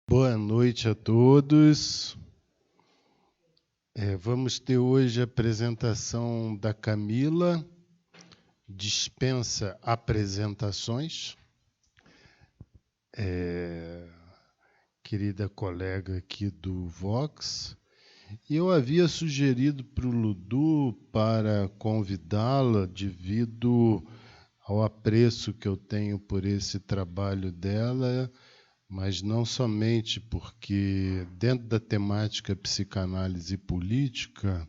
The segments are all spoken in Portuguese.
Boa noite a todos. Vamos ter hoje a apresentação da Camila, dispensa apresentações. Querida colega aqui do Vox. E eu havia sugerido para o Ludu para convidá-la devido ao apreço que eu tenho por esse trabalho dela, mas não somente porque, dentro da temática psicanálise política,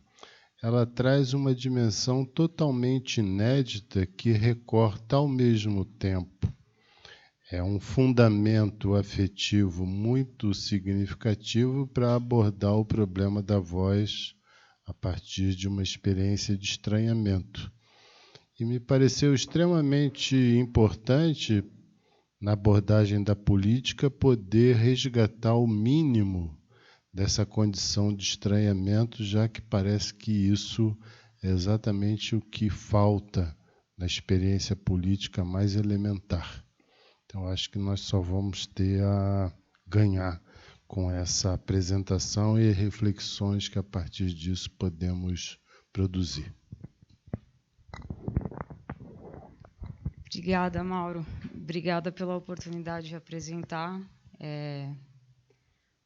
ela traz uma dimensão totalmente inédita que recorta ao mesmo tempo. É um fundamento afetivo muito significativo para abordar o problema da voz a partir de uma experiência de estranhamento. E me pareceu extremamente importante, na abordagem da política, poder resgatar o mínimo dessa condição de estranhamento, já que parece que isso é exatamente o que falta na experiência política mais elementar. Então, acho que nós só vamos ter a ganhar com essa apresentação e reflexões que, a partir disso, podemos produzir. Obrigada, Mauro. Obrigada pela oportunidade de apresentar.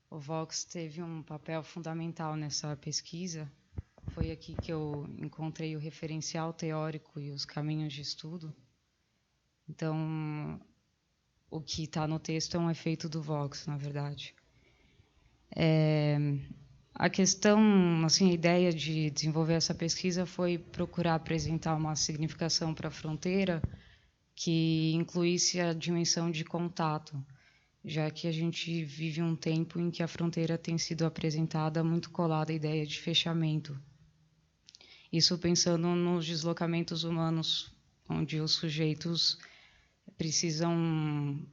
O Vox teve um papel fundamental nessa pesquisa. Foi aqui que eu encontrei o referencial teórico e os caminhos de estudo. Então, o que está no texto é um efeito do Vox, na verdade. A questão, assim, a ideia de desenvolver essa pesquisa foi procurar apresentar uma significação para a fronteira que incluísse a dimensão de contato, já que a gente vive um tempo em que a fronteira tem sido apresentada muito colada à ideia de fechamento. Isso pensando nos deslocamentos humanos, onde os sujeitos precisam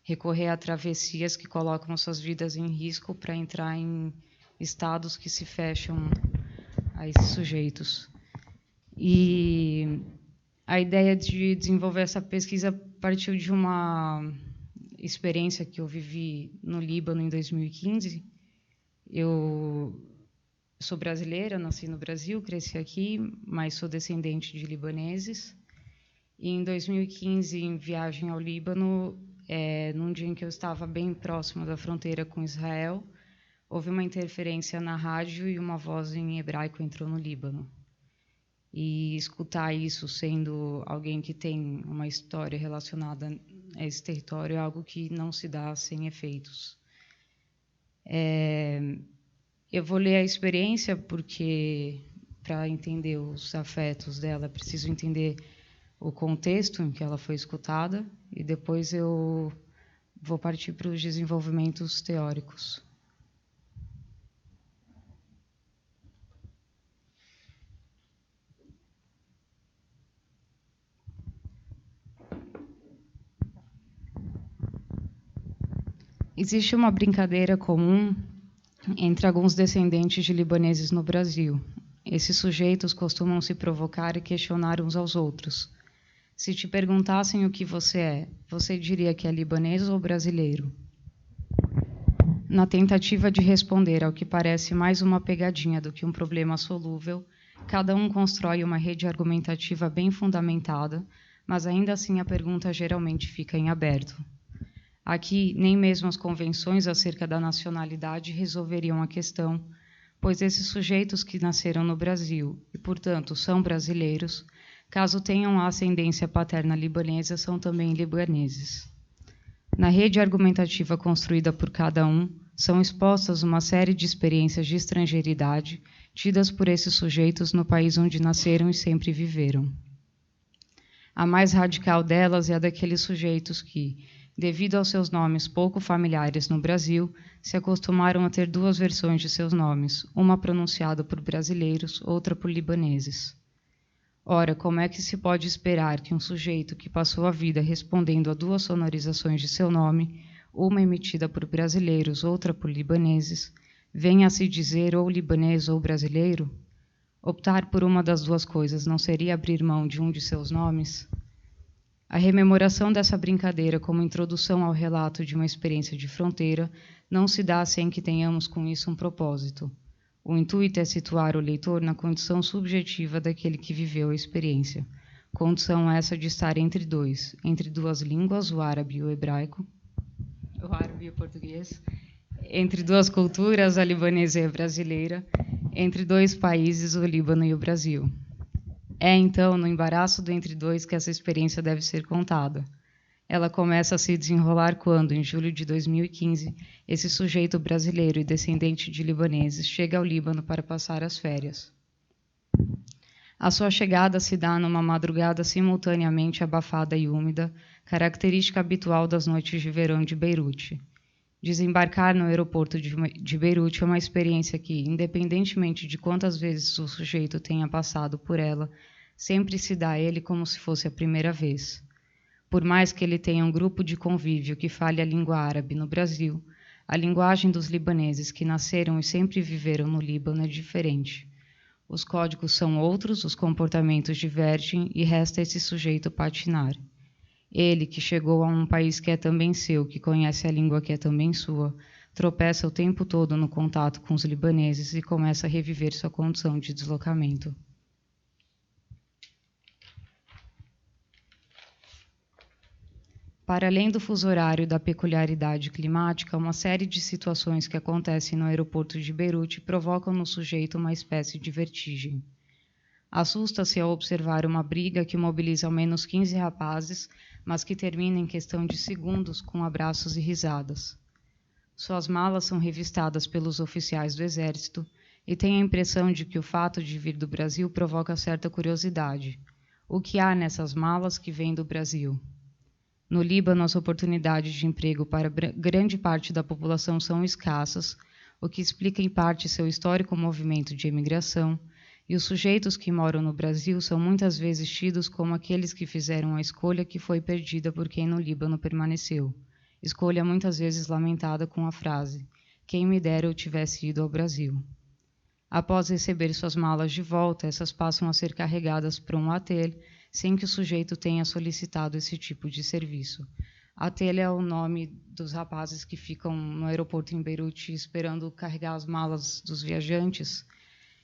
recorrer a travessias que colocam suas vidas em risco para entrar em estados que se fecham a esses sujeitos. E a ideia de desenvolver essa pesquisa partiu de uma experiência que eu vivi no Líbano em 2015. Eu sou brasileira, nasci no Brasil, cresci aqui, mas sou descendente de libaneses. E em 2015, em viagem ao Líbano, num dia em que eu estava bem próximo da fronteira com Israel, houve uma interferência na rádio e uma voz em hebraico entrou no Líbano. E escutar isso sendo alguém que tem uma história relacionada a esse território é algo que não se dá sem efeitos. Eu vou ler a experiência porque, para entender os afetos dela, é preciso entender o contexto em que ela foi escutada e depois eu vou partir para os desenvolvimentos teóricos. Existe uma brincadeira comum entre alguns descendentes de libaneses no Brasil. Esses sujeitos costumam se provocar e questionar uns aos outros. Se te perguntassem o que você é, você diria que é libanês ou brasileiro? Na tentativa de responder ao que parece mais uma pegadinha do que um problema solúvel, cada um constrói uma rede argumentativa bem fundamentada, mas ainda assim a pergunta geralmente fica em aberto. Aqui, nem mesmo as convenções acerca da nacionalidade resolveriam a questão, pois esses sujeitos que nasceram no Brasil e, portanto, são brasileiros, caso tenham a ascendência paterna libanesa, são também libaneses. Na rede argumentativa construída por cada um, são expostas uma série de experiências de estrangeiridade tidas por esses sujeitos no país onde nasceram e sempre viveram. A mais radical delas é a daqueles sujeitos que, devido aos seus nomes pouco familiares no Brasil, se acostumaram a ter duas versões de seus nomes, uma pronunciada por brasileiros, outra por libaneses. Ora, como é que se pode esperar que um sujeito que passou a vida respondendo a duas sonorizações de seu nome, uma emitida por brasileiros, outra por libaneses, venha a se dizer ou libanês ou brasileiro? Optar por uma das duas coisas não seria abrir mão de um de seus nomes? A rememoração dessa brincadeira como introdução ao relato de uma experiência de fronteira não se dá sem que tenhamos com isso um propósito. O intuito é situar o leitor na condição subjetiva daquele que viveu a experiência. Condição essa de estar entre duas línguas, o árabe e o hebraico, o árabe e o português, entre duas culturas, a libanesa e a brasileira, entre dois países, o Líbano e o Brasil. É, então, no embaraço do entre dois que essa experiência deve ser contada. Ela começa a se desenrolar quando, em julho de 2015, esse sujeito brasileiro e descendente de libaneses chega ao Líbano para passar as férias. A sua chegada se dá numa madrugada simultaneamente abafada e úmida, característica habitual das noites de verão de Beirute. Desembarcar no aeroporto de Beirute é uma experiência que, independentemente de quantas vezes o sujeito tenha passado por ela, sempre se dá a ele como se fosse a primeira vez. Por mais que ele tenha um grupo de convívio que fale a língua árabe no Brasil, a linguagem dos libaneses que nasceram e sempre viveram no Líbano é diferente. Os códigos são outros, os comportamentos divergem e resta esse sujeito patinar. Ele, que chegou a um país que é também seu, que conhece a língua que é também sua, tropeça o tempo todo no contato com os libaneses e começa a reviver sua condição de deslocamento. Para além do fuso horário e da peculiaridade climática, uma série de situações que acontecem no aeroporto de Beirute provocam no sujeito uma espécie de vertigem. Assusta-se ao observar uma briga que mobiliza ao menos 15 rapazes, mas que termina em questão de segundos com abraços e risadas. Suas malas são revistadas pelos oficiais do Exército e tem a impressão de que o fato de vir do Brasil provoca certa curiosidade. O que há nessas malas que vêm do Brasil? No Líbano, as oportunidades de emprego para grande parte da população são escassas, o que explica em parte seu histórico movimento de emigração, e os sujeitos que moram no Brasil são muitas vezes tidos como aqueles que fizeram a escolha que foi perdida por quem no Líbano permaneceu. Escolha muitas vezes lamentada com a frase: quem me dera eu tivesse ido ao Brasil. Após receber suas malas de volta, essas passam a ser carregadas para um hotel, sem que o sujeito tenha solicitado esse tipo de serviço. Hotel é o nome dos rapazes que ficam no aeroporto em Beirute esperando carregar as malas dos viajantes.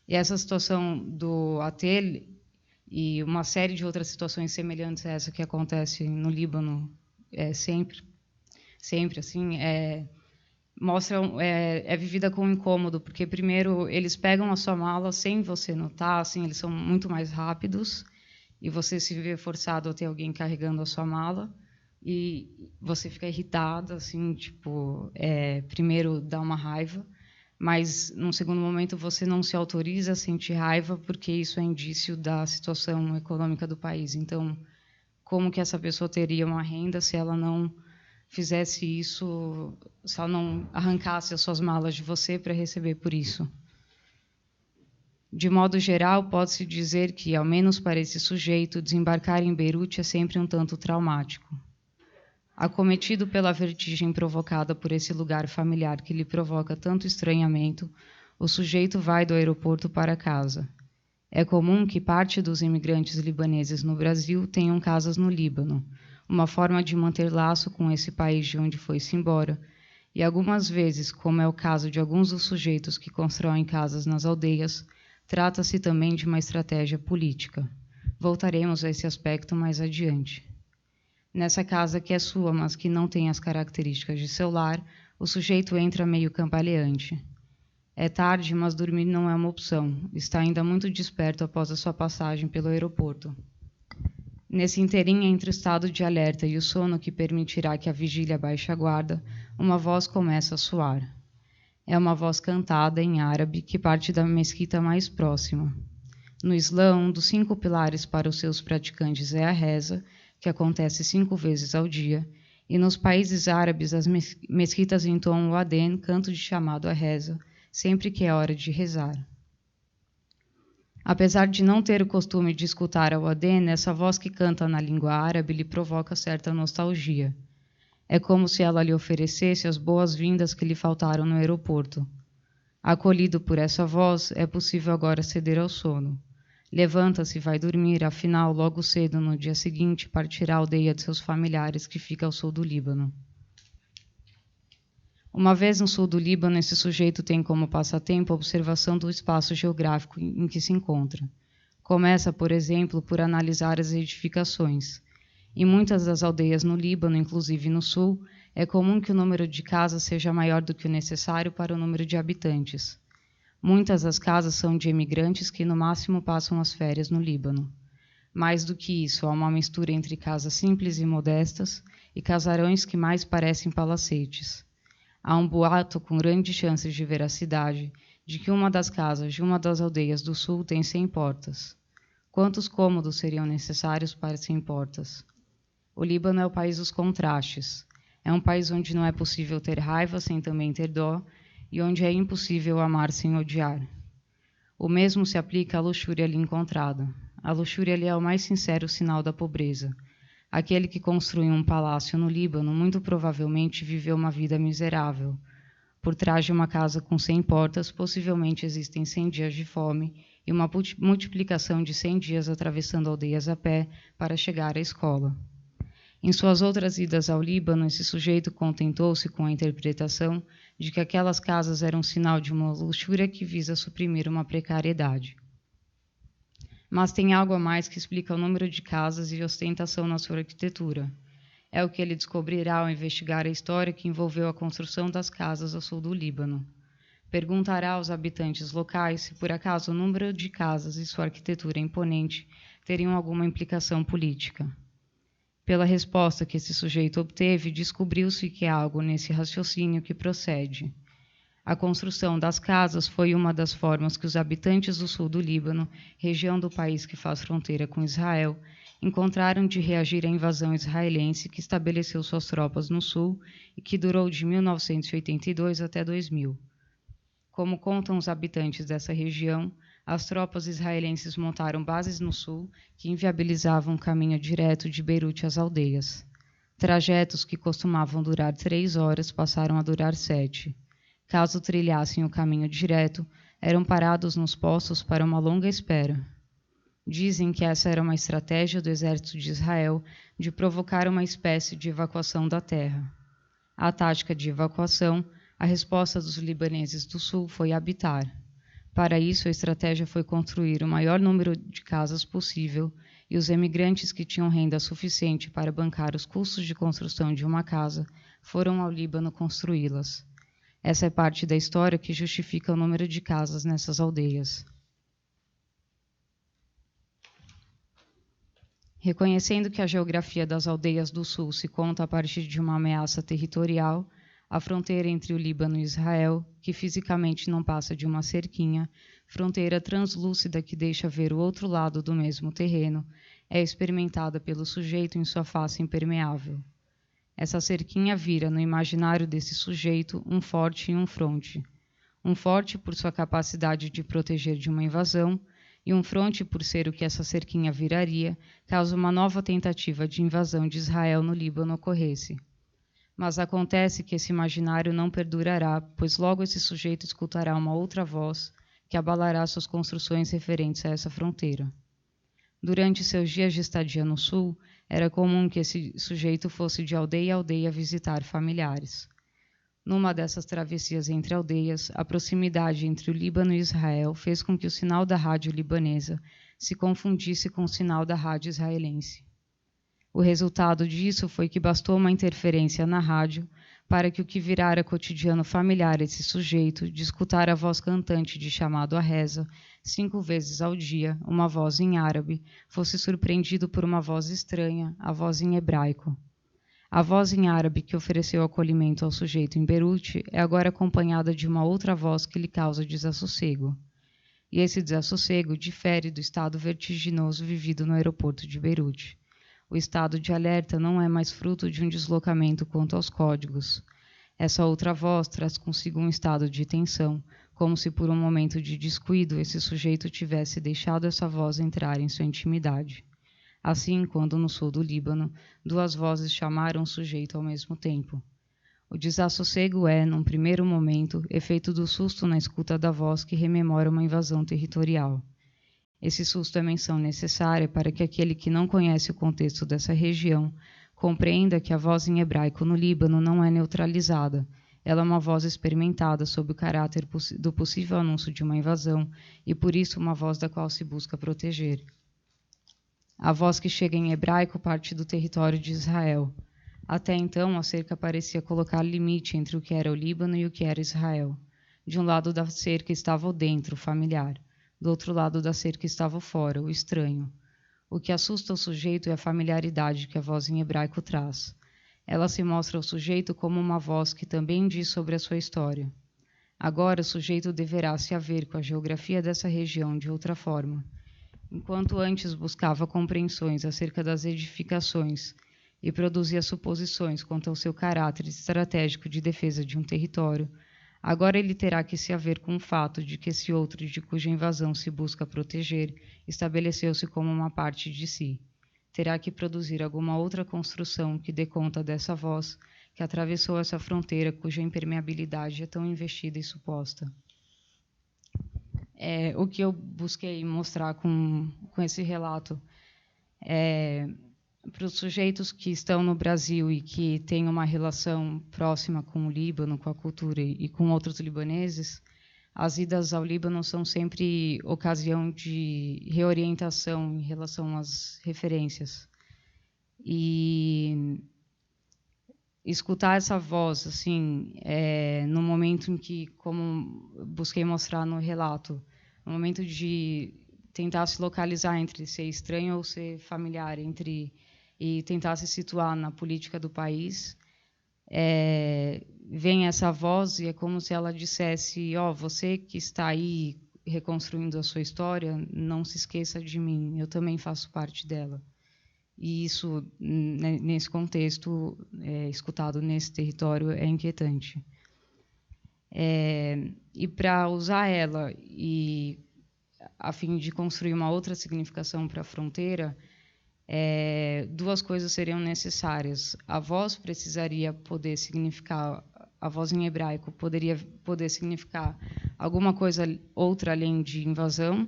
E essa situação do hotel e uma série de outras situações semelhantes a essa que acontece no Líbano sempre assim, é vivida com incômodo, porque primeiro eles pegam a sua mala sem você notar, assim, eles são muito mais rápidos e você se vê forçado a ter alguém carregando a sua mala e você fica irritado, assim, tipo, primeiro dá uma raiva, mas num segundo momento você não se autoriza a sentir raiva porque isso é indício da situação econômica do país. Então, como que essa pessoa teria uma renda se ela não fizesse isso, se ela não arrancasse as suas malas de você para receber por isso? De modo geral, pode-se dizer que, ao menos para esse sujeito, desembarcar em Beirute é sempre um tanto traumático. Acometido pela vertigem provocada por esse lugar familiar que lhe provoca tanto estranhamento, o sujeito vai do aeroporto para casa. É comum que parte dos imigrantes libaneses no Brasil tenham casas no Líbano, uma forma de manter laço com esse país de onde foi-se embora, e algumas vezes, como é o caso de alguns dos sujeitos que constroem casas nas aldeias, trata-se também de uma estratégia política. Voltaremos a esse aspecto mais adiante. Nessa casa que é sua, mas que não tem as características de seu lar, o sujeito entra meio cambaleante. É tarde, mas dormir não é uma opção. Está ainda muito desperto após a sua passagem pelo aeroporto. Nesse inteirinho entre o estado de alerta e o sono que permitirá que a vigília baixe a guarda, uma voz começa a soar. É uma voz cantada em árabe que parte da mesquita mais próxima. No Islã, um dos 5 pilares para os seus praticantes é a reza, que acontece 5 vezes ao dia, e nos países árabes as mesquitas entoam o adén, canto de chamado à reza, sempre que é hora de rezar. Apesar de não ter o costume de escutar ao adén, essa voz que canta na língua árabe lhe provoca certa nostalgia. É como se ela lhe oferecesse as boas-vindas que lhe faltaram no aeroporto. Acolhido por essa voz, é possível agora ceder ao sono. Levanta-se e vai dormir, afinal, logo cedo, no dia seguinte, partirá à aldeia de seus familiares, que fica ao sul do Líbano. Uma vez no sul do Líbano, esse sujeito tem como passatempo a observação do espaço geográfico em que se encontra. Começa, por exemplo, por analisar as edificações. Em muitas das aldeias no Líbano, inclusive no sul, é comum que o número de casas seja maior do que o necessário para o número de habitantes. Muitas das casas são de imigrantes que no máximo passam as férias no Líbano. Mais do que isso, há uma mistura entre casas simples e modestas e casarões que mais parecem palacetes. Há um boato com grandes chances de veracidade de que uma das casas de uma das aldeias do sul tem 100 portas. Quantos cômodos seriam necessários para 100 portas? O Líbano é o país dos contrastes. É um país onde não é possível ter raiva sem também ter dó, e onde é impossível amar sem odiar. O mesmo se aplica à luxúria ali encontrada. A luxúria ali é o mais sincero sinal da pobreza. Aquele que construiu um palácio no Líbano muito provavelmente viveu uma vida miserável. Por trás de uma casa com 100 portas, possivelmente existem 100 dias de fome e uma multiplicação de 100 dias atravessando aldeias a pé para chegar à escola. Em suas outras idas ao Líbano, esse sujeito contentou-se com a interpretação de que aquelas casas eram sinal de uma luxúria que visa suprimir uma precariedade. Mas tem algo a mais que explica o número de casas e ostentação na sua arquitetura. É o que ele descobrirá ao investigar a história que envolveu a construção das casas ao sul do Líbano. Perguntará aos habitantes locais se por acaso o número de casas e sua arquitetura imponente teriam alguma implicação política. Pela resposta que esse sujeito obteve, descobriu-se que há algo nesse raciocínio que procede. A construção das casas foi uma das formas que os habitantes do sul do Líbano, região do país que faz fronteira com Israel, encontraram de reagir à invasão israelense que estabeleceu suas tropas no sul e que durou de 1982 até 2000. Como contam os habitantes dessa região, as tropas israelenses montaram bases no sul que inviabilizavam o caminho direto de Beirute às aldeias. Trajetos que costumavam durar 3 horas passaram a durar 7. Caso trilhassem o caminho direto, eram parados nos postos para uma longa espera. Dizem que essa era uma estratégia do exército de Israel de provocar uma espécie de evacuação da terra. À tática de evacuação, a resposta dos libaneses do sul foi habitar. Para isso, a estratégia foi construir o maior número de casas possível e os emigrantes que tinham renda suficiente para bancar os custos de construção de uma casa foram ao Líbano construí-las. Essa é parte da história que justifica o número de casas nessas aldeias. Reconhecendo que a geografia das aldeias do sul se conta a partir de uma ameaça territorial, a fronteira entre o Líbano e Israel, que fisicamente não passa de uma cerquinha, fronteira translúcida que deixa ver o outro lado do mesmo terreno, é experimentada pelo sujeito em sua face impermeável. Essa cerquinha vira, no imaginário desse sujeito, um forte e um fronte. Um forte por sua capacidade de proteger de uma invasão, e um fronte por ser o que essa cerquinha viraria, caso uma nova tentativa de invasão de Israel no Líbano ocorresse. Mas acontece que esse imaginário não perdurará, pois logo esse sujeito escutará uma outra voz que abalará suas construções referentes a essa fronteira. Durante seus dias de estadia no sul, era comum que esse sujeito fosse de aldeia a aldeia visitar familiares. Numa dessas travessias entre aldeias, a proximidade entre o Líbano e Israel fez com que o sinal da rádio libanesa se confundisse com o sinal da rádio israelense. O resultado disso foi que bastou uma interferência na rádio para que o que virara cotidiano familiar esse sujeito de escutar a voz cantante de chamado à reza 5 vezes ao dia, uma voz em árabe, fosse surpreendido por uma voz estranha, a voz em hebraico. A voz em árabe que ofereceu acolhimento ao sujeito em Beirute é agora acompanhada de uma outra voz que lhe causa desassossego. E esse desassossego difere do estado vertiginoso vivido no aeroporto de Beirute. O estado de alerta não é mais fruto de um deslocamento quanto aos códigos. Essa outra voz traz consigo um estado de tensão, como se por um momento de descuido esse sujeito tivesse deixado essa voz entrar em sua intimidade. Assim, quando no sul do Líbano, 2 vozes chamaram o sujeito ao mesmo tempo. O desassossego é, num primeiro momento, efeito do susto na escuta da voz que rememora uma invasão territorial. Esse susto é menção necessária para que aquele que não conhece o contexto dessa região compreenda que a voz em hebraico no Líbano não é neutralizada. Ela é uma voz experimentada sob o caráter do possível anúncio de uma invasão e, por isso, uma voz da qual se busca proteger. A voz que chega em hebraico parte do território de Israel. Até então, a cerca parecia colocar limite entre o que era o Líbano e o que era Israel. De um lado da cerca estava o dentro, o familiar. Do outro lado da cerca estava o fora, o estranho. O que assusta o sujeito é a familiaridade que a voz em hebraico traz. Ela se mostra ao sujeito como uma voz que também diz sobre a sua história. Agora, o sujeito deverá se haver com a geografia dessa região de outra forma. Enquanto antes buscava compreensões acerca das edificações e produzia suposições quanto ao seu caráter estratégico de defesa de um território, agora ele terá que se haver com o fato de que esse outro de cuja invasão se busca proteger estabeleceu-se como uma parte de si. Terá que produzir alguma outra construção que dê conta dessa voz que atravessou essa fronteira cuja impermeabilidade é tão investida e suposta. O que eu busquei mostrar com esse relato para os sujeitos que estão no Brasil e que têm uma relação próxima com o Líbano, com a cultura e com outros libaneses, as idas ao Líbano são sempre ocasião de reorientação em relação às referências. E escutar essa voz, assim, no momento em que, como busquei mostrar no relato, no momento de tentar se localizar entre ser estranho ou ser familiar, e tentar se situar na política do país, vem essa voz e é como se ela dissesse: você que está aí reconstruindo a sua história, não se esqueça de mim, eu também faço parte dela. E isso, nesse contexto, escutado nesse território, é inquietante. E para usar ela, e a fim de construir uma outra significação para a fronteira, duas coisas seriam necessárias. A voz precisaria poder significar, a voz em hebraico poderia poder significar alguma coisa outra além de invasão,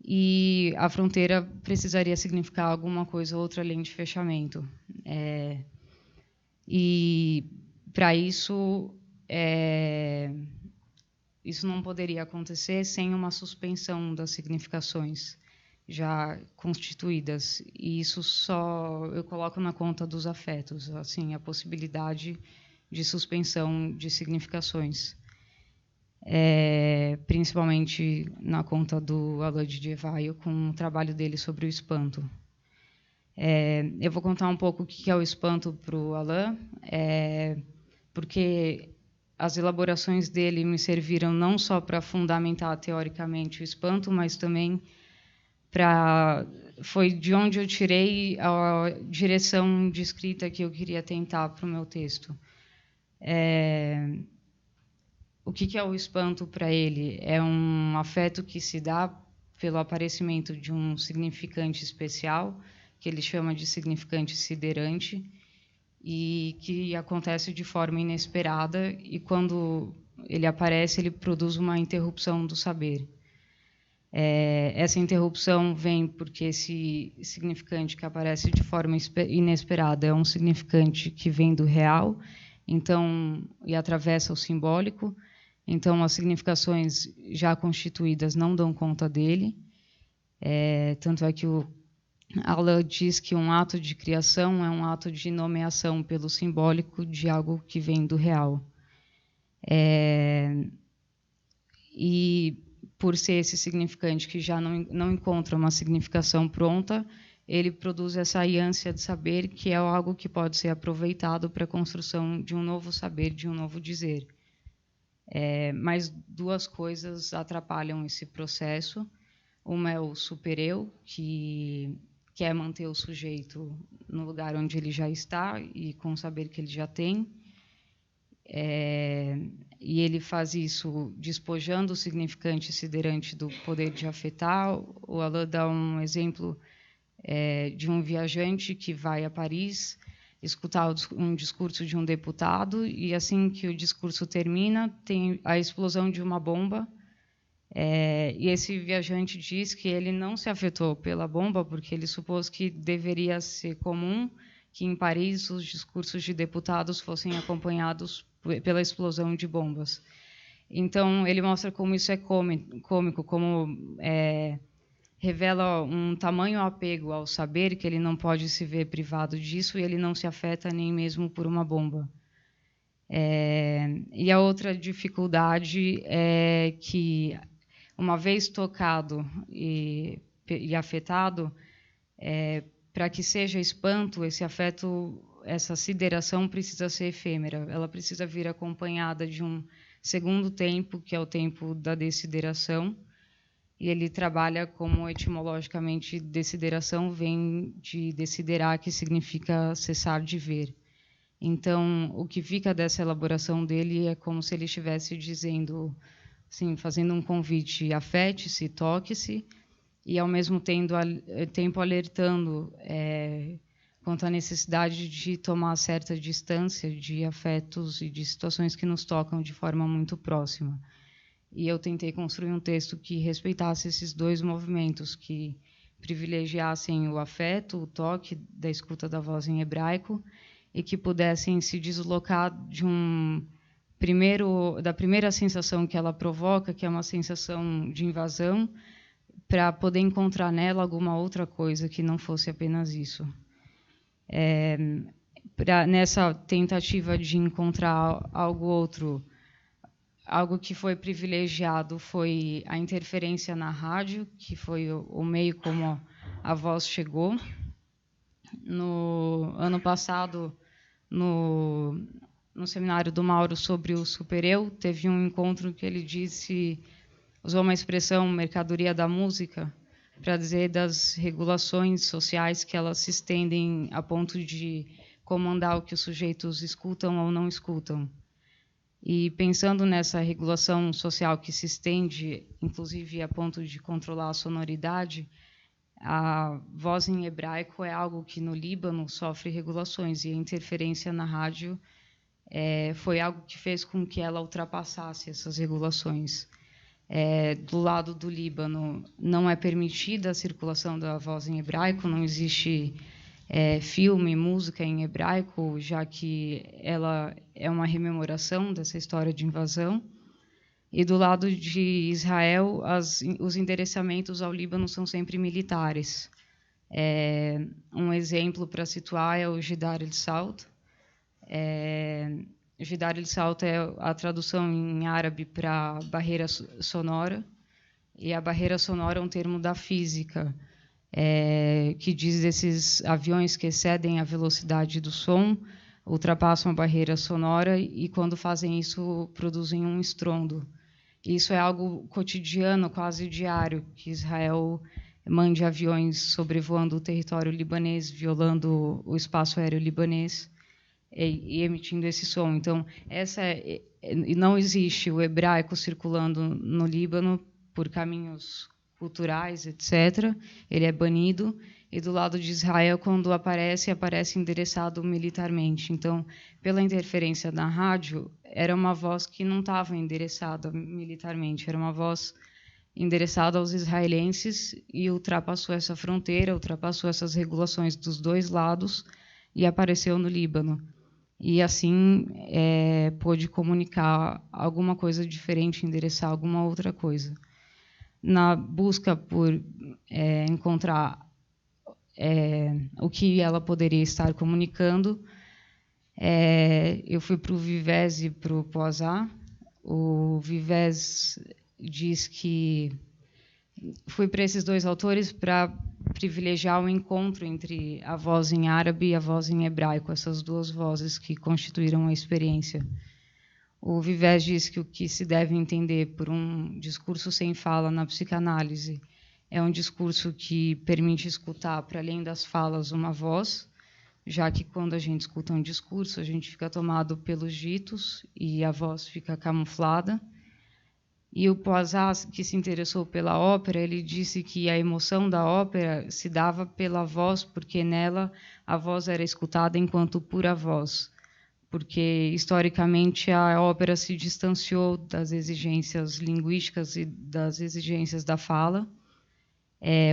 e a fronteira precisaria significar alguma coisa outra além de fechamento. E para isso, isso não poderia acontecer sem uma suspensão das significações já constituídas, e isso só eu coloco na conta dos afetos, assim, a possibilidade de suspensão de significações, principalmente na conta do Alain de Evaio, com o trabalho dele sobre o espanto. Eu vou contar um pouco o que é o espanto para o Alain, porque as elaborações dele me serviram não só para fundamentar teoricamente o espanto, mas também foi de onde eu tirei a direção de escrita que eu queria tentar para o meu texto. O que é o espanto para ele? É um afeto que se dá pelo aparecimento de um significante especial, que ele chama de significante siderante, e que acontece de forma inesperada, e quando ele aparece, ele produz uma interrupção do saber. Essa interrupção vem porque esse significante que aparece de forma inesperada é um significante que vem do real, então, e atravessa o simbólico. Então, as significações já constituídas não dão conta dele. Tanto é que o Alain diz que um ato de criação é um ato de nomeação pelo simbólico de algo que vem do real. E por ser esse significante que já não encontra uma significação pronta, ele produz essa ânsia de saber, que é algo que pode ser aproveitado para a construção de um novo saber, de um novo dizer. Mas duas coisas atrapalham esse processo. Uma é o supereu, que quer manter o sujeito no lugar onde ele já está e com o saber que ele já tem. E ele faz isso despojando o significante siderante do poder de afetar. O Alain dá um exemplo de um viajante que vai a Paris escutar um discurso de um deputado, e assim que o discurso termina, tem a explosão de uma bomba, E esse viajante diz que ele não se afetou pela bomba porque ele supôs que deveria ser comum que em Paris os discursos de deputados fossem acompanhados pela explosão de bombas. Então, ele mostra como isso é cômico, como revela um tamanho apego ao saber que ele não pode se ver privado disso e ele não se afeta nem mesmo por uma bomba. E a outra dificuldade é que, uma vez tocado e afetado, para que seja espanto, esse afeto, essa sideração precisa ser efêmera. Ela precisa vir acompanhada de um segundo tempo, que é o tempo da dessideração. E ele trabalha como, etimologicamente, dessideração vem de desiderar, que significa cessar de ver. Então, o que fica dessa elaboração dele é como se ele estivesse dizendo, assim, fazendo um convite, afete-se, toque-se, e, ao mesmo tempo, alertando quanto à necessidade de tomar certa distância de afetos e de situações que nos tocam de forma muito próxima. E eu tentei construir um texto que respeitasse esses dois movimentos, que privilegiassem o afeto, o toque da escuta da voz em hebraico, e que pudessem se deslocar da primeira sensação que ela provoca, que é uma sensação de invasão, para poder encontrar nela alguma outra coisa que não fosse apenas isso. Nessa tentativa de encontrar algo outro, algo que foi privilegiado foi a interferência na rádio, que foi o meio como a voz chegou. No ano passado, no seminário do Mauro sobre o super-eu, teve um encontro que ele usou uma expressão, mercadoria da música, para dizer das regulações sociais que elas se estendem a ponto de comandar o que os sujeitos escutam ou não escutam. E pensando nessa regulação social que se estende, inclusive a ponto de controlar a sonoridade, a voz em hebraico é algo que no Líbano sofre regulações, e a interferência na rádio foi algo que fez com que ela ultrapassasse essas regulações. Do lado do Líbano não é permitida a circulação da voz em hebraico, não existe filme, música em hebraico, já que ela é uma rememoração dessa história de invasão. E do lado de Israel, os endereçamentos ao Líbano são sempre militares. Um exemplo para situar é o Jidar el-Salt. Jidar el-Salt é a tradução em árabe para barreira sonora, e a barreira sonora é um termo da física, que diz desses aviões que excedem a velocidade do som, ultrapassam a barreira sonora e, quando fazem isso, produzem um estrondo. Isso é algo cotidiano, quase diário, que Israel mande aviões sobrevoando o território libanês, violando o espaço aéreo libanês e emitindo esse som. Então, não existe o hebraico circulando no Líbano por caminhos culturais, etc. Ele é banido. E do lado de Israel, quando aparece endereçado militarmente. Então, pela interferência na rádio, era uma voz que não estava endereçada militarmente, era uma voz endereçada aos israelenses e ultrapassou essa fronteira, ultrapassou essas regulações dos dois lados e apareceu no Líbano. E, assim, pôde comunicar alguma coisa diferente, endereçar alguma outra coisa. Na busca por encontrar o que ela poderia estar comunicando, eu fui para o Vivès e para o Poisat. O Vivès diz que fui para esses dois autores para privilegiar o encontro entre a voz em árabe e a voz em hebraico, essas duas vozes que constituíram a experiência. O Vivès diz que o que se deve entender por um discurso sem fala na psicanálise é um discurso que permite escutar, para além das falas, uma voz, já que quando a gente escuta um discurso, a gente fica tomado pelos ditos e a voz fica camuflada. E o Poisat, que se interessou pela ópera, ele disse que a emoção da ópera se dava pela voz, porque nela a voz era escutada enquanto pura voz. porque historicamente a ópera se distanciou das exigências linguísticas e das exigências da fala.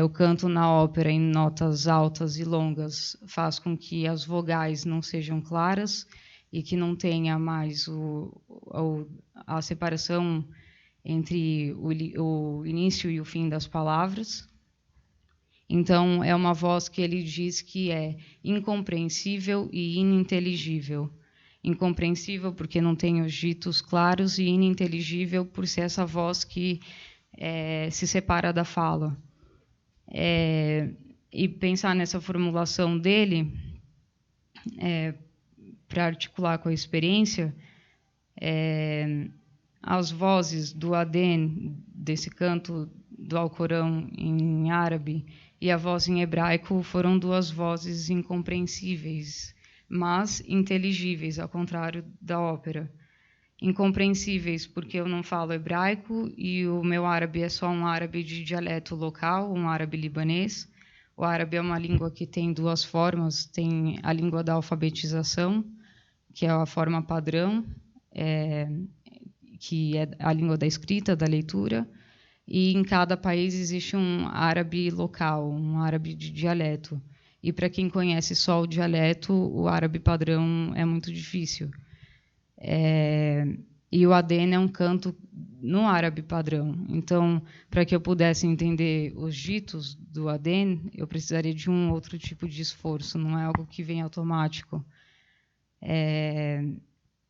O canto na ópera em notas altas e longas faz com que as vogais não sejam claras e que não tenha mais a separação entre o início e o fim das palavras. Então, é uma voz que ele diz que é incompreensível e ininteligível. Incompreensível porque não tem os ditos claros e ininteligível por ser essa voz que se separa da fala. E pensar nessa formulação dele, para articular com a experiência, as vozes do Adén, desse canto do Alcorão em árabe, e a voz em hebraico foram duas vozes incompreensíveis, mas inteligíveis, ao contrário da ópera. Incompreensíveis porque eu não falo hebraico e o meu árabe é só um árabe de dialeto local, um árabe libanês. O árabe é uma língua que tem duas formas, tem a língua da alfabetização, que é a forma padrão, que é a língua da escrita, da leitura, e em cada país existe um árabe local, um árabe de dialeto. E para quem conhece só o dialeto, o árabe padrão é muito difícil. E o Adén é um canto no árabe padrão. Então, para que eu pudesse entender os ditos do Adén, eu precisaria de um outro tipo de esforço, não é algo que vem automático.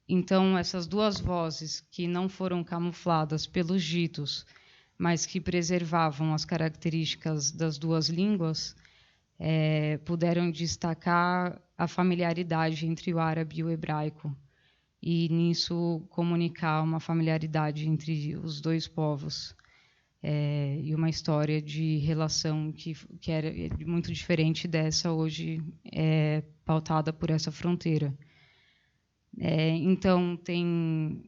Então, essas duas vozes que não foram camufladas pelos ditos, mas que preservavam as características das duas línguas, puderam destacar a familiaridade entre o árabe e o hebraico, e nisso comunicar uma familiaridade entre os dois povos, e uma história de relação que era muito diferente dessa hoje, pautada por essa fronteira. Então, tem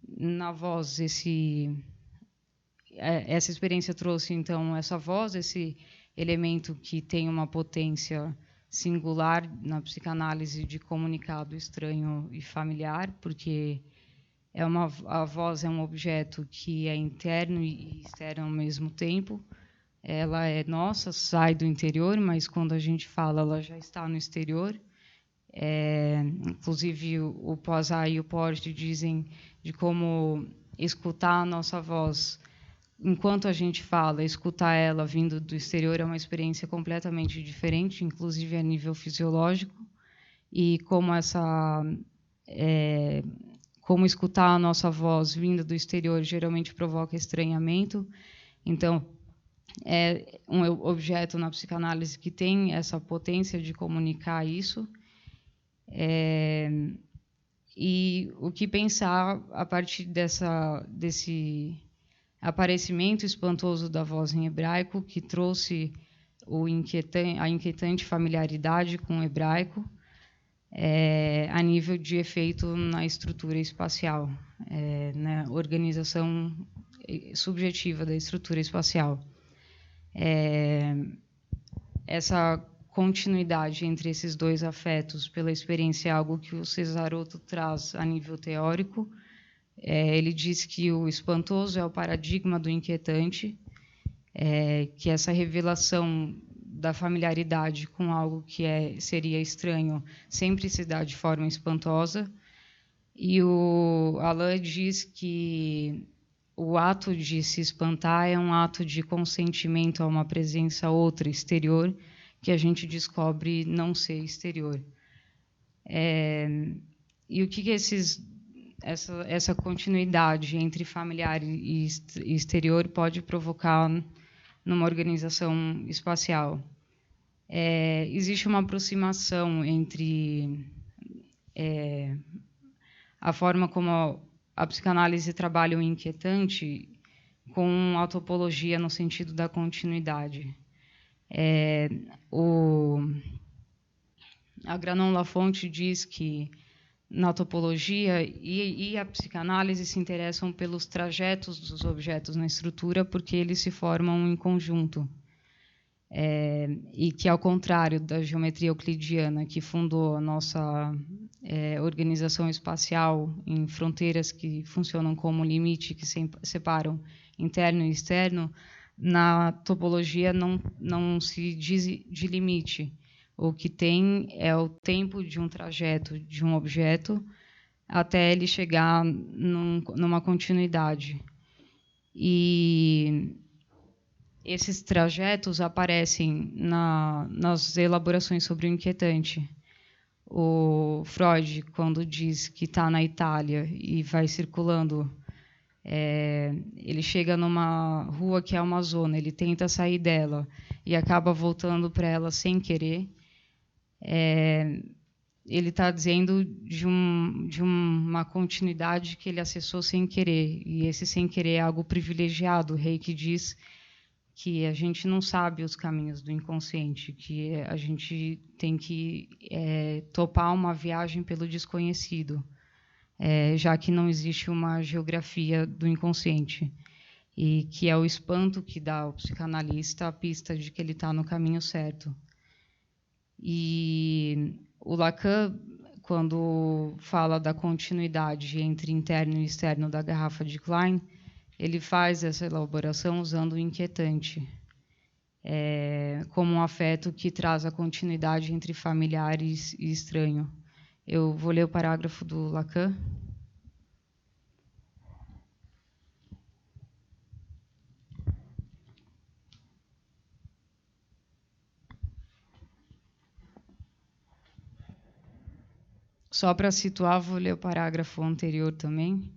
na voz essa experiência trouxe, então, essa voz, esse elemento que tem uma potência singular na psicanálise de comunicado estranho e familiar, porque a voz é um objeto que é interno e externo ao mesmo tempo. Ela é nossa, sai do interior, mas quando a gente fala, ela já está no exterior. Inclusive, o Poisson e o Porte dizem de como escutar a nossa voz enquanto a gente fala, escutar ela vindo do exterior é uma experiência completamente diferente, inclusive a nível fisiológico, e como escutar a nossa voz vinda do exterior geralmente provoca estranhamento. Então, é um objeto na psicanálise que tem essa potência de comunicar isso. E o que pensar a partir desse aparecimento espantoso da voz em hebraico, que trouxe a inquietante familiaridade com o hebraico, a nível de efeito na estrutura espacial, na organização subjetiva da estrutura espacial. Essa continuidade entre esses dois afetos pela experiência é algo que o Cesarotto traz a nível teórico. Ele diz que o espantoso é o paradigma do inquietante, que essa revelação da familiaridade com algo que seria estranho sempre se dá de forma espantosa. E o Alain diz que o ato de se espantar é um ato de consentimento a uma presença outra, exterior, que a gente descobre não ser exterior. E o que essa continuidade entre familiar e exterior pode provocar numa organização espacial? Existe uma aproximação entre a forma como a psicanálise trabalha o inquietante com a topologia no sentido da continuidade. A Granon-Lafonte diz que na topologia e a psicanálise se interessam pelos trajetos dos objetos na estrutura porque eles se formam em conjunto. E que, ao contrário da geometria euclidiana, que fundou a nossa organização espacial em fronteiras que funcionam como limite, que separam interno e externo, na topologia não se diz de limite. O que tem é o tempo de um trajeto de um objeto até ele chegar numa continuidade. E esses trajetos aparecem nas elaborações sobre o inquietante. O Freud, quando diz que está na Itália e vai circulando, ele chega numa rua que é uma zona, ele tenta sair dela e acaba voltando para ela sem querer. Ele está dizendo de uma continuidade que ele acessou sem querer, e esse sem querer é algo privilegiado. O Reiki diz que a gente não sabe os caminhos do inconsciente, que a gente tem que topar uma viagem pelo desconhecido, já que não existe uma geografia do inconsciente, e que é o espanto que dá ao psicanalista a pista de que ele está no caminho certo. E o Lacan, quando fala da continuidade entre interno e externo da garrafa de Klein, ele faz essa elaboração usando o inquietante, como um afeto que traz a continuidade entre familiares e estranho. Eu vou ler o parágrafo do Lacan. Só para situar, vou ler o parágrafo anterior também.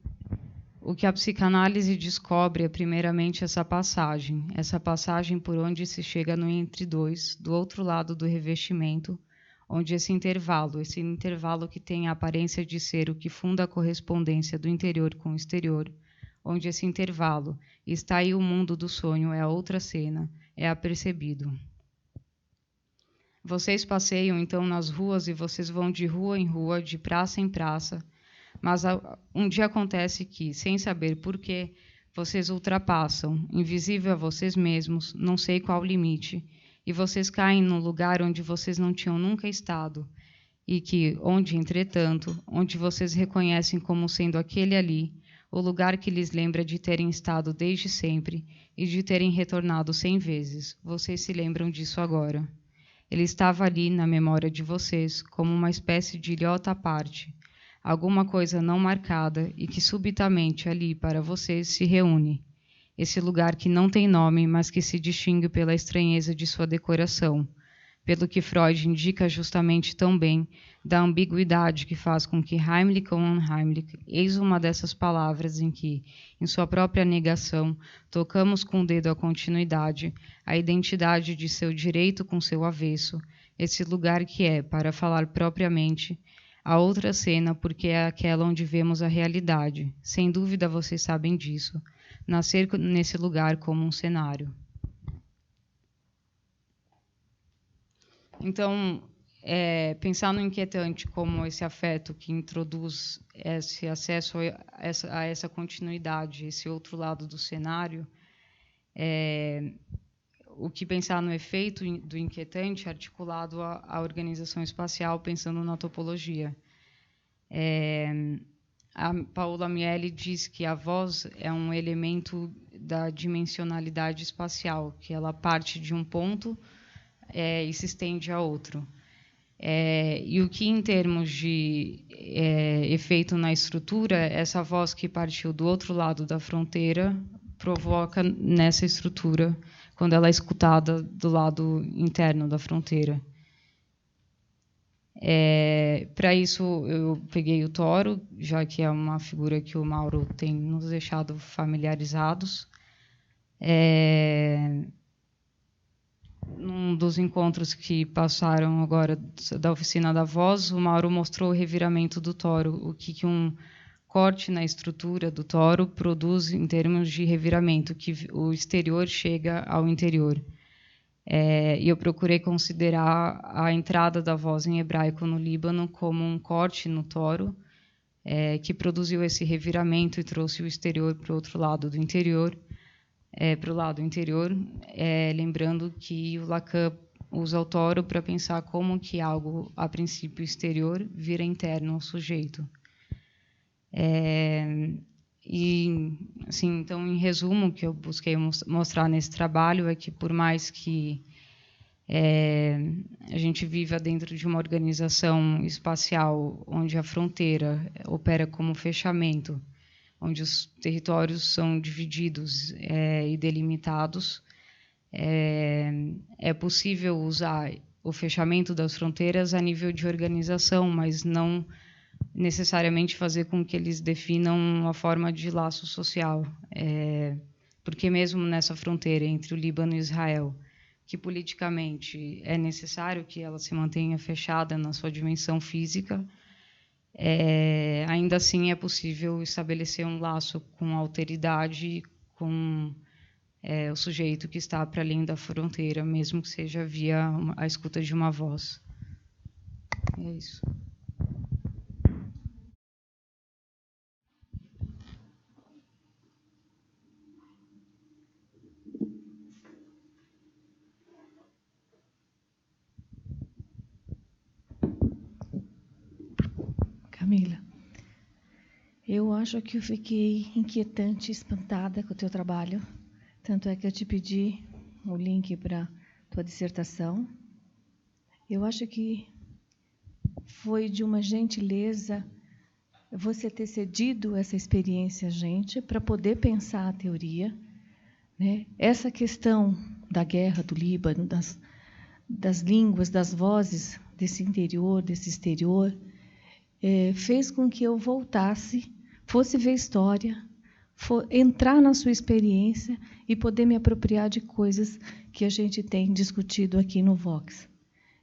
O que a psicanálise descobre é, primeiramente, essa passagem por onde se chega no entre dois, do outro lado do revestimento, onde esse intervalo que tem a aparência de ser o que funda a correspondência do interior com o exterior, onde esse intervalo está aí o mundo do sonho, é a outra cena, é apercebido. Vocês passeiam, então, nas ruas e vocês vão de rua em rua, de praça em praça, mas um dia acontece que, sem saber porquê, vocês ultrapassam, invisível a vocês mesmos, não sei qual limite, e vocês caem num lugar onde vocês não tinham nunca estado, e entretanto, onde vocês reconhecem como sendo aquele ali, o lugar que lhes lembra de terem estado desde sempre e de terem retornado 100 vezes. Vocês se lembram disso agora. Ele estava ali na memória de vocês, como uma espécie de ilhota à parte, alguma coisa não marcada e que subitamente ali para vocês se reúne. Esse lugar que não tem nome, mas que se distingue pela estranheza de sua decoração, pelo que Freud indica justamente tão bem da ambiguidade que faz com que Heimlich ou Unheimlich, eis uma dessas palavras em que, em sua própria negação, tocamos com o dedo a continuidade, a identidade de seu direito com seu avesso, esse lugar que é, para falar propriamente, a outra cena, porque é aquela onde vemos a realidade. Sem dúvida vocês sabem disso. Nascer nesse lugar como um cenário. Então, pensar no inquietante como esse afeto que introduz esse acesso a essa continuidade, esse outro lado do cenário, o que pensar no efeito do inquietante articulado à organização espacial, pensando na topologia. A Paola Miele diz que a voz é um elemento da dimensionalidade espacial, que ela parte de um ponto e se estende a outro. E o que, em termos de efeito na estrutura, essa voz que partiu do outro lado da fronteira provoca nessa estrutura, quando ela é escutada do lado interno da fronteira. Para isso, eu peguei o Toro, já que é uma figura que o Mauro tem nos deixado familiarizados. Num dos encontros que passaram agora da oficina da voz, o Mauro mostrou o reviramento do Toro, o que um corte na estrutura do Toro produz em termos de reviramento, que o exterior chega ao interior. E eu procurei considerar a entrada da voz em hebraico no Líbano como um corte no Toro, que produziu esse reviramento e trouxe o exterior para o outro lado do interior, para o lado interior, lembrando que o Lacan usa o Toro para pensar como que algo, a princípio exterior, vira interno ao sujeito. E, assim, então, em resumo, o que eu busquei mostrar nesse trabalho é que, por mais que a gente viva dentro de uma organização espacial onde a fronteira opera como fechamento, onde os territórios são divididos e delimitados, é possível usar o fechamento das fronteiras a nível de organização, mas não necessariamente fazer com que eles definam uma forma de laço social. Porque mesmo nessa fronteira entre o Líbano e Israel, que politicamente é necessário que ela se mantenha fechada na sua dimensão física, ainda assim é possível estabelecer um laço com alteridade, com o sujeito que está para além da fronteira, mesmo que seja via a escuta de uma voz. É isso. Camila, eu acho que eu fiquei inquietante, espantada com o teu trabalho. Tanto é que eu te pedi o link para tua dissertação. Eu acho que foi de uma gentileza você ter cedido essa experiência a gente para poder pensar a teoria, né? Essa questão da guerra do Líbano, das línguas, das vozes desse interior, desse exterior, fez com que eu voltasse, fosse ver história, entrar na sua experiência e poder me apropriar de coisas que a gente tem discutido aqui no Vox.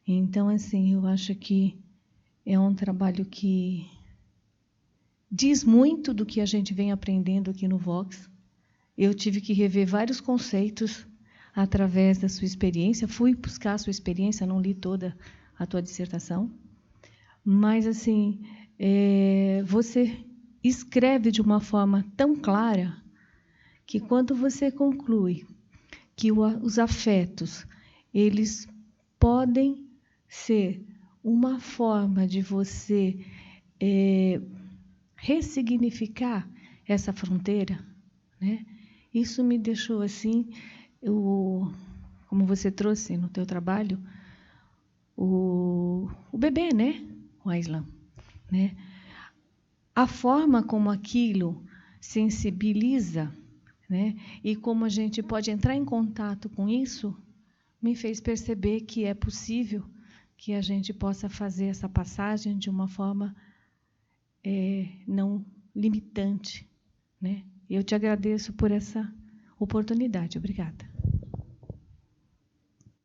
Então, assim, eu acho que é um trabalho que diz muito do que a gente vem aprendendo aqui no Vox. Eu tive que rever vários conceitos através da sua experiência. Fui buscar a sua experiência, não li toda a tua dissertação. Mas, assim, você escreve de uma forma tão clara que quando você conclui que os afetos, eles podem ser uma forma de você ressignificar essa fronteira, né? Isso me deixou assim, como você trouxe no teu trabalho, o bebê, né? O Aislan, né? A forma como aquilo sensibiliza, né? E como a gente pode entrar em contato com isso, me fez perceber que é possível que a gente possa fazer essa passagem de uma forma não limitante, né? Eu te agradeço por essa oportunidade. Obrigada.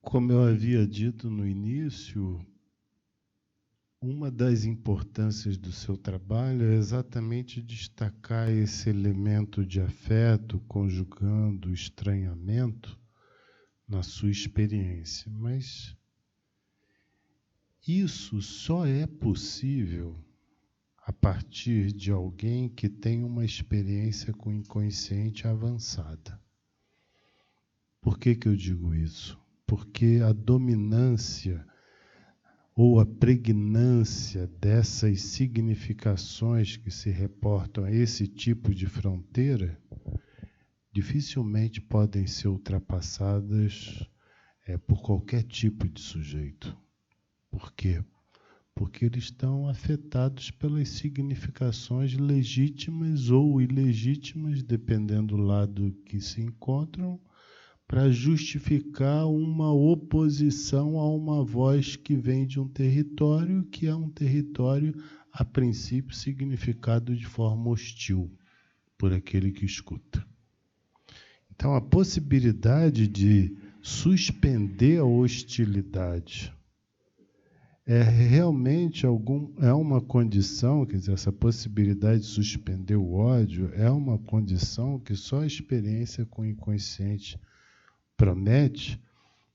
Como eu havia dito no início, uma das importâncias do seu trabalho é exatamente destacar esse elemento de afeto, conjugando o estranhamento na sua experiência. Mas isso só é possível a partir de alguém que tem uma experiência com o inconsciente avançada. Por que eu digo isso? Porque a dominância ou a pregnância dessas significações que se reportam a esse tipo de fronteira dificilmente podem ser ultrapassadas por qualquer tipo de sujeito. Por quê? Porque eles estão afetados pelas significações legítimas ou ilegítimas, dependendo do lado que se encontram, para justificar uma oposição a uma voz que vem de um território que é um território, a princípio, significado de forma hostil por aquele que escuta. Então, a possibilidade de suspender a hostilidade realmente uma condição, quer dizer, essa possibilidade de suspender o ódio é uma condição que só a experiência com o inconsciente promete,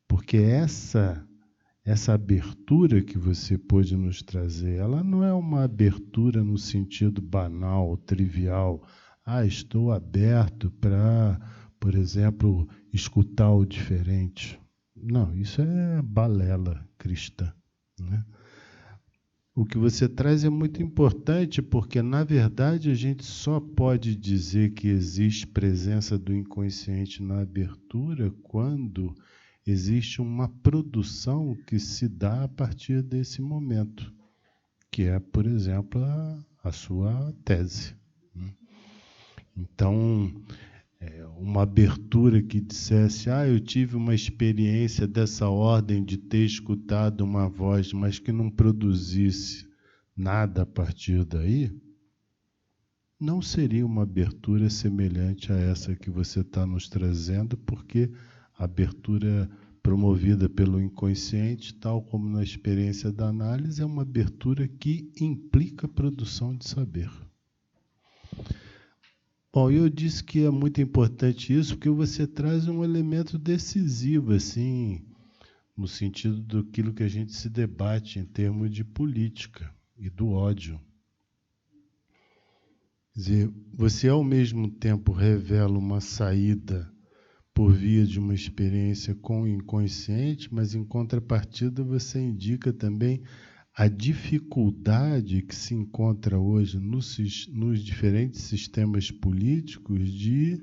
porque essa abertura que você pôde nos trazer, ela não é uma abertura no sentido banal, trivial. Estou aberto para, por exemplo, escutar o diferente. Não, isso é balela cristã, né? O que você traz é muito importante, porque, na verdade, a gente só pode dizer que existe presença do inconsciente na abertura quando existe uma produção que se dá a partir desse momento, que é, por exemplo, a sua tese. Então, uma abertura que dissesse, eu tive uma experiência dessa ordem de ter escutado uma voz, mas que não produzisse nada a partir daí, não seria uma abertura semelhante a essa que você está nos trazendo, porque a abertura promovida pelo inconsciente, tal como na experiência da análise, é uma abertura que implica produção de saber. Bom, eu disse que é muito importante isso, porque você traz um elemento decisivo, assim, no sentido daquilo que a gente se debate em termos de política e do ódio. Quer dizer, você ao mesmo tempo revela uma saída por via de uma experiência com o inconsciente, mas em contrapartida você indica também a dificuldade que se encontra hoje nos diferentes sistemas políticos de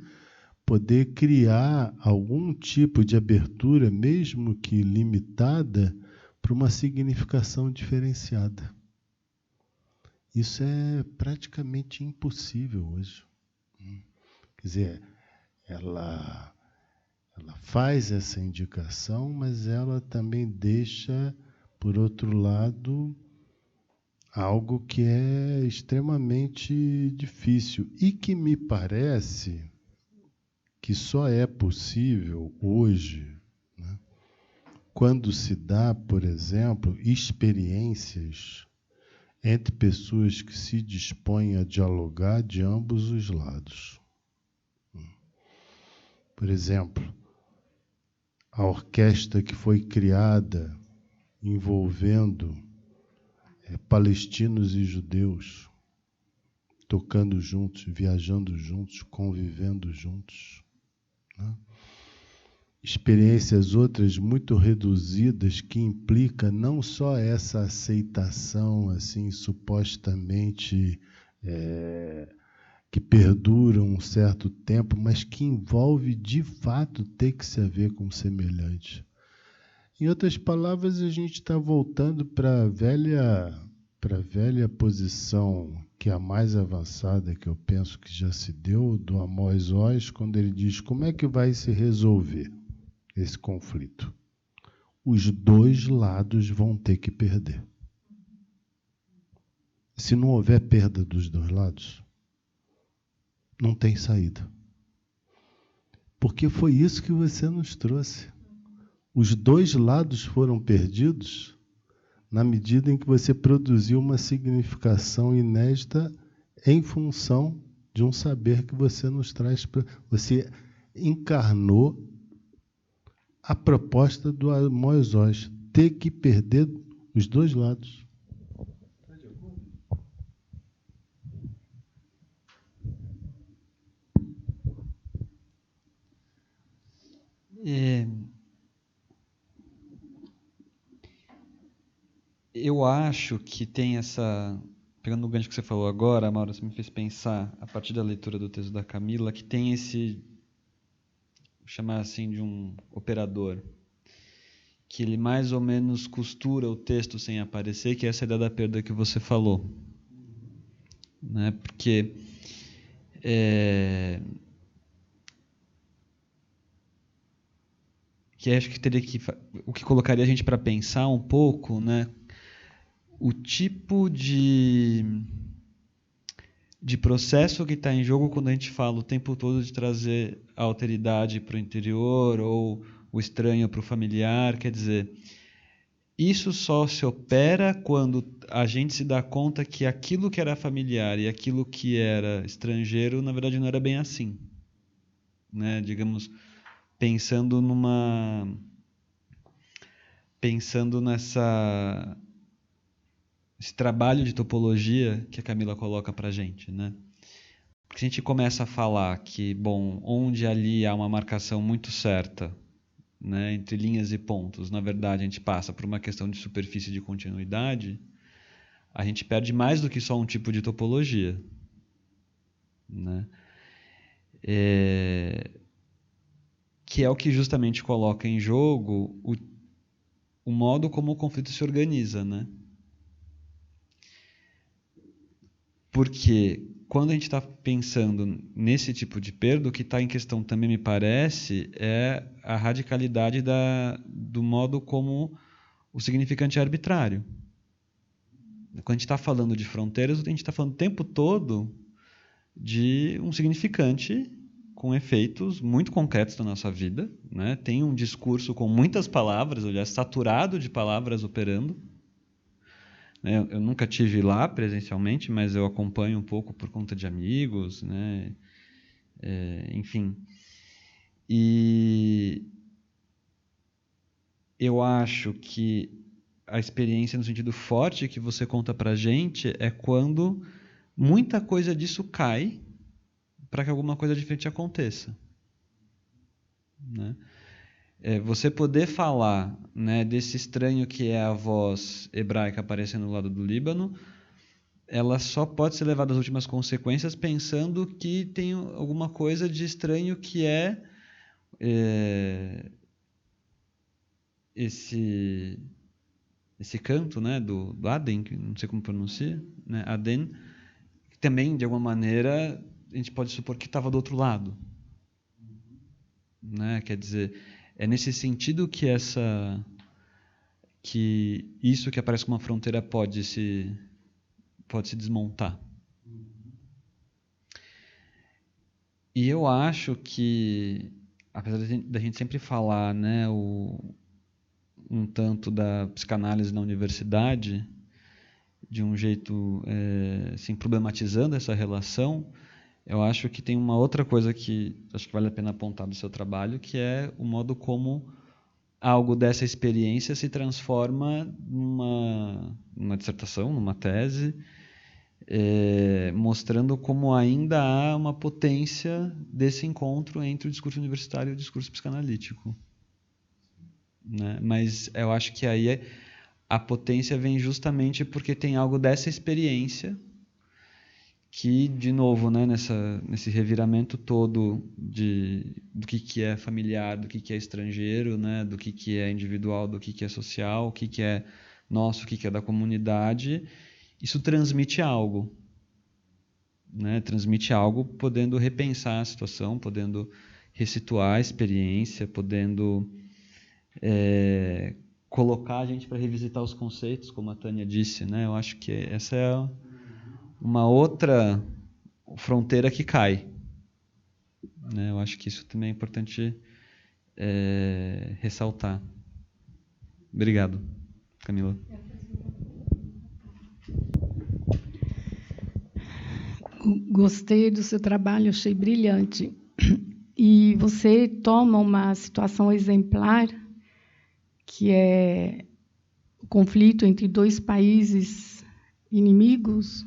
poder criar algum tipo de abertura, mesmo que limitada, para uma significação diferenciada. Isso é praticamente impossível hoje. Quer dizer, ela faz essa indicação, mas ela também deixa, por outro lado, algo que é extremamente difícil e que me parece que só é possível hoje, né, quando se dá, por exemplo, experiências entre pessoas que se dispõem a dialogar de ambos os lados. Por exemplo, a orquestra que foi criada envolvendo palestinos e judeus, tocando juntos, viajando juntos, convivendo juntos, né? Experiências outras muito reduzidas que implica não só essa aceitação assim supostamente que perdura um certo tempo, mas que envolve de fato ter que se haver com semelhante. Em outras palavras, a gente está voltando para a velha posição, que é a mais avançada, que eu penso que já se deu, do Amos Oz, quando ele diz como é que vai se resolver esse conflito. Os dois lados vão ter que perder. Se não houver perda dos dois lados, não tem saída. Porque foi isso que você nos trouxe. Os dois lados foram perdidos na medida em que você produziu uma significação inédita em função de um saber que você nos traz. Você encarnou a proposta do Amos Oz, ter que perder os dois lados. Eu acho que tem essa... Pegando o gancho que você falou agora, Mauro, você me fez pensar, a partir da leitura do texto da Camila, que tem esse... Vou chamar assim de um operador, que ele mais ou menos costura o texto sem aparecer, que é essa ideia da perda que você falou. Né? Porque... que acho que teria que... O que colocaria a gente para pensar um pouco, né? O tipo de processo que está em jogo quando a gente fala o tempo todo de trazer a alteridade para o interior ou o estranho para o familiar. Quer dizer, isso só se opera quando a gente se dá conta que aquilo que era familiar e aquilo que era estrangeiro, na verdade, não era bem assim. Né? Digamos, pensando nessa... esse trabalho de topologia que a Camila coloca para a gente, né? Porque se a gente começa a falar que, bom, onde ali há uma marcação muito certa, né, entre linhas e pontos, na verdade, a gente passa por uma questão de superfície de continuidade, a gente perde mais do que só um tipo de topologia, né? Que é o que justamente coloca em jogo o modo como o conflito se organiza, né? Porque quando a gente está pensando nesse tipo de perda, o que está em questão também, me parece, é a radicalidade do modo como o significante é arbitrário. Quando a gente está falando de fronteiras, a gente está falando o tempo todo de um significante com efeitos muito concretos na nossa vida, né? Tem um discurso com muitas palavras, aliás, saturado de palavras operando. Eu nunca tive lá presencialmente, mas eu acompanho um pouco por conta de amigos, né? Enfim. E eu acho que a experiência no sentido forte que você conta para a gente é quando muita coisa disso cai para que alguma coisa diferente aconteça, né? Você poder falar, né, desse estranho que é a voz hebraica aparecendo do lado do Líbano, ela só pode ser levada às últimas consequências pensando que tem alguma coisa de estranho que é esse canto, né, do Aden, que não sei como pronuncia, né, Aden, que também, de alguma maneira, a gente pode supor que estava do outro lado, né? Quer dizer, é nesse sentido que isso que aparece como uma fronteira pode se desmontar. E eu acho que, apesar da gente sempre falar, né, um tanto da psicanálise na universidade, de um jeito assim, problematizando essa relação, eu acho que tem uma outra coisa que acho que vale a pena apontar do seu trabalho, que é o modo como algo dessa experiência se transforma numa dissertação, numa tese, mostrando como ainda há uma potência desse encontro entre o discurso universitário e o discurso psicanalítico, né? Mas eu acho que aí a potência vem justamente porque tem algo dessa experiência que, de novo, né, nesse reviramento todo do que é familiar, do que é estrangeiro, né, do que é individual, do que é social, o que é nosso, o que é da comunidade, isso transmite algo, né, transmite algo podendo repensar a situação, podendo ressituar a experiência, podendo colocar a gente para revisitar os conceitos, como a Tânia disse, né? Eu acho que essa é uma outra fronteira que cai, né? Eu acho que isso também é importante ressaltar. Obrigado, Camila. Gostei do seu trabalho, achei brilhante. E você toma uma situação exemplar, que é o conflito entre dois países inimigos,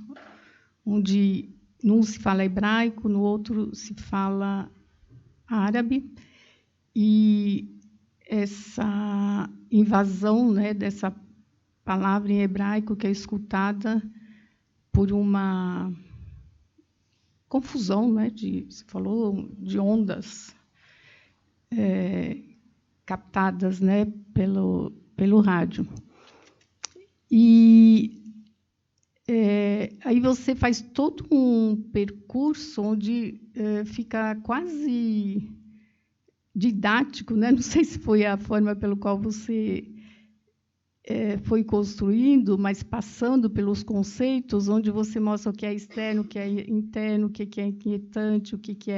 onde num se fala hebraico, no outro se fala árabe, e essa invasão, né, dessa palavra em hebraico que é escutada por uma confusão, né, você falou de ondas captadas, né, pelo rádio. E aí você faz todo um percurso onde fica quase didático, né? Não sei se foi a forma pelo qual você foi construindo, mas passando pelos conceitos, onde você mostra o que é externo, o que é interno, o que é inquietante, o que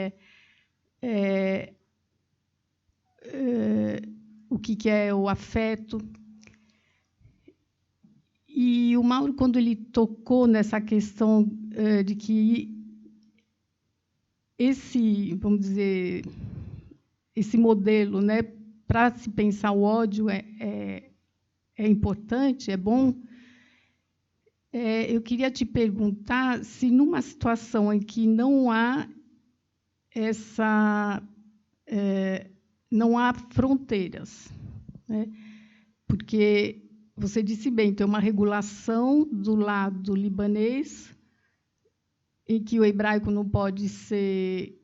é o afeto. E o Mauro, quando ele tocou nessa questão de que vamos dizer, esse modelo, né, para se pensar o ódio é importante, é bom, eu queria te perguntar se, numa situação em que não há não há fronteiras, né? Porque você disse bem, tem uma regulação do lado libanês, em que o hebraico não pode ser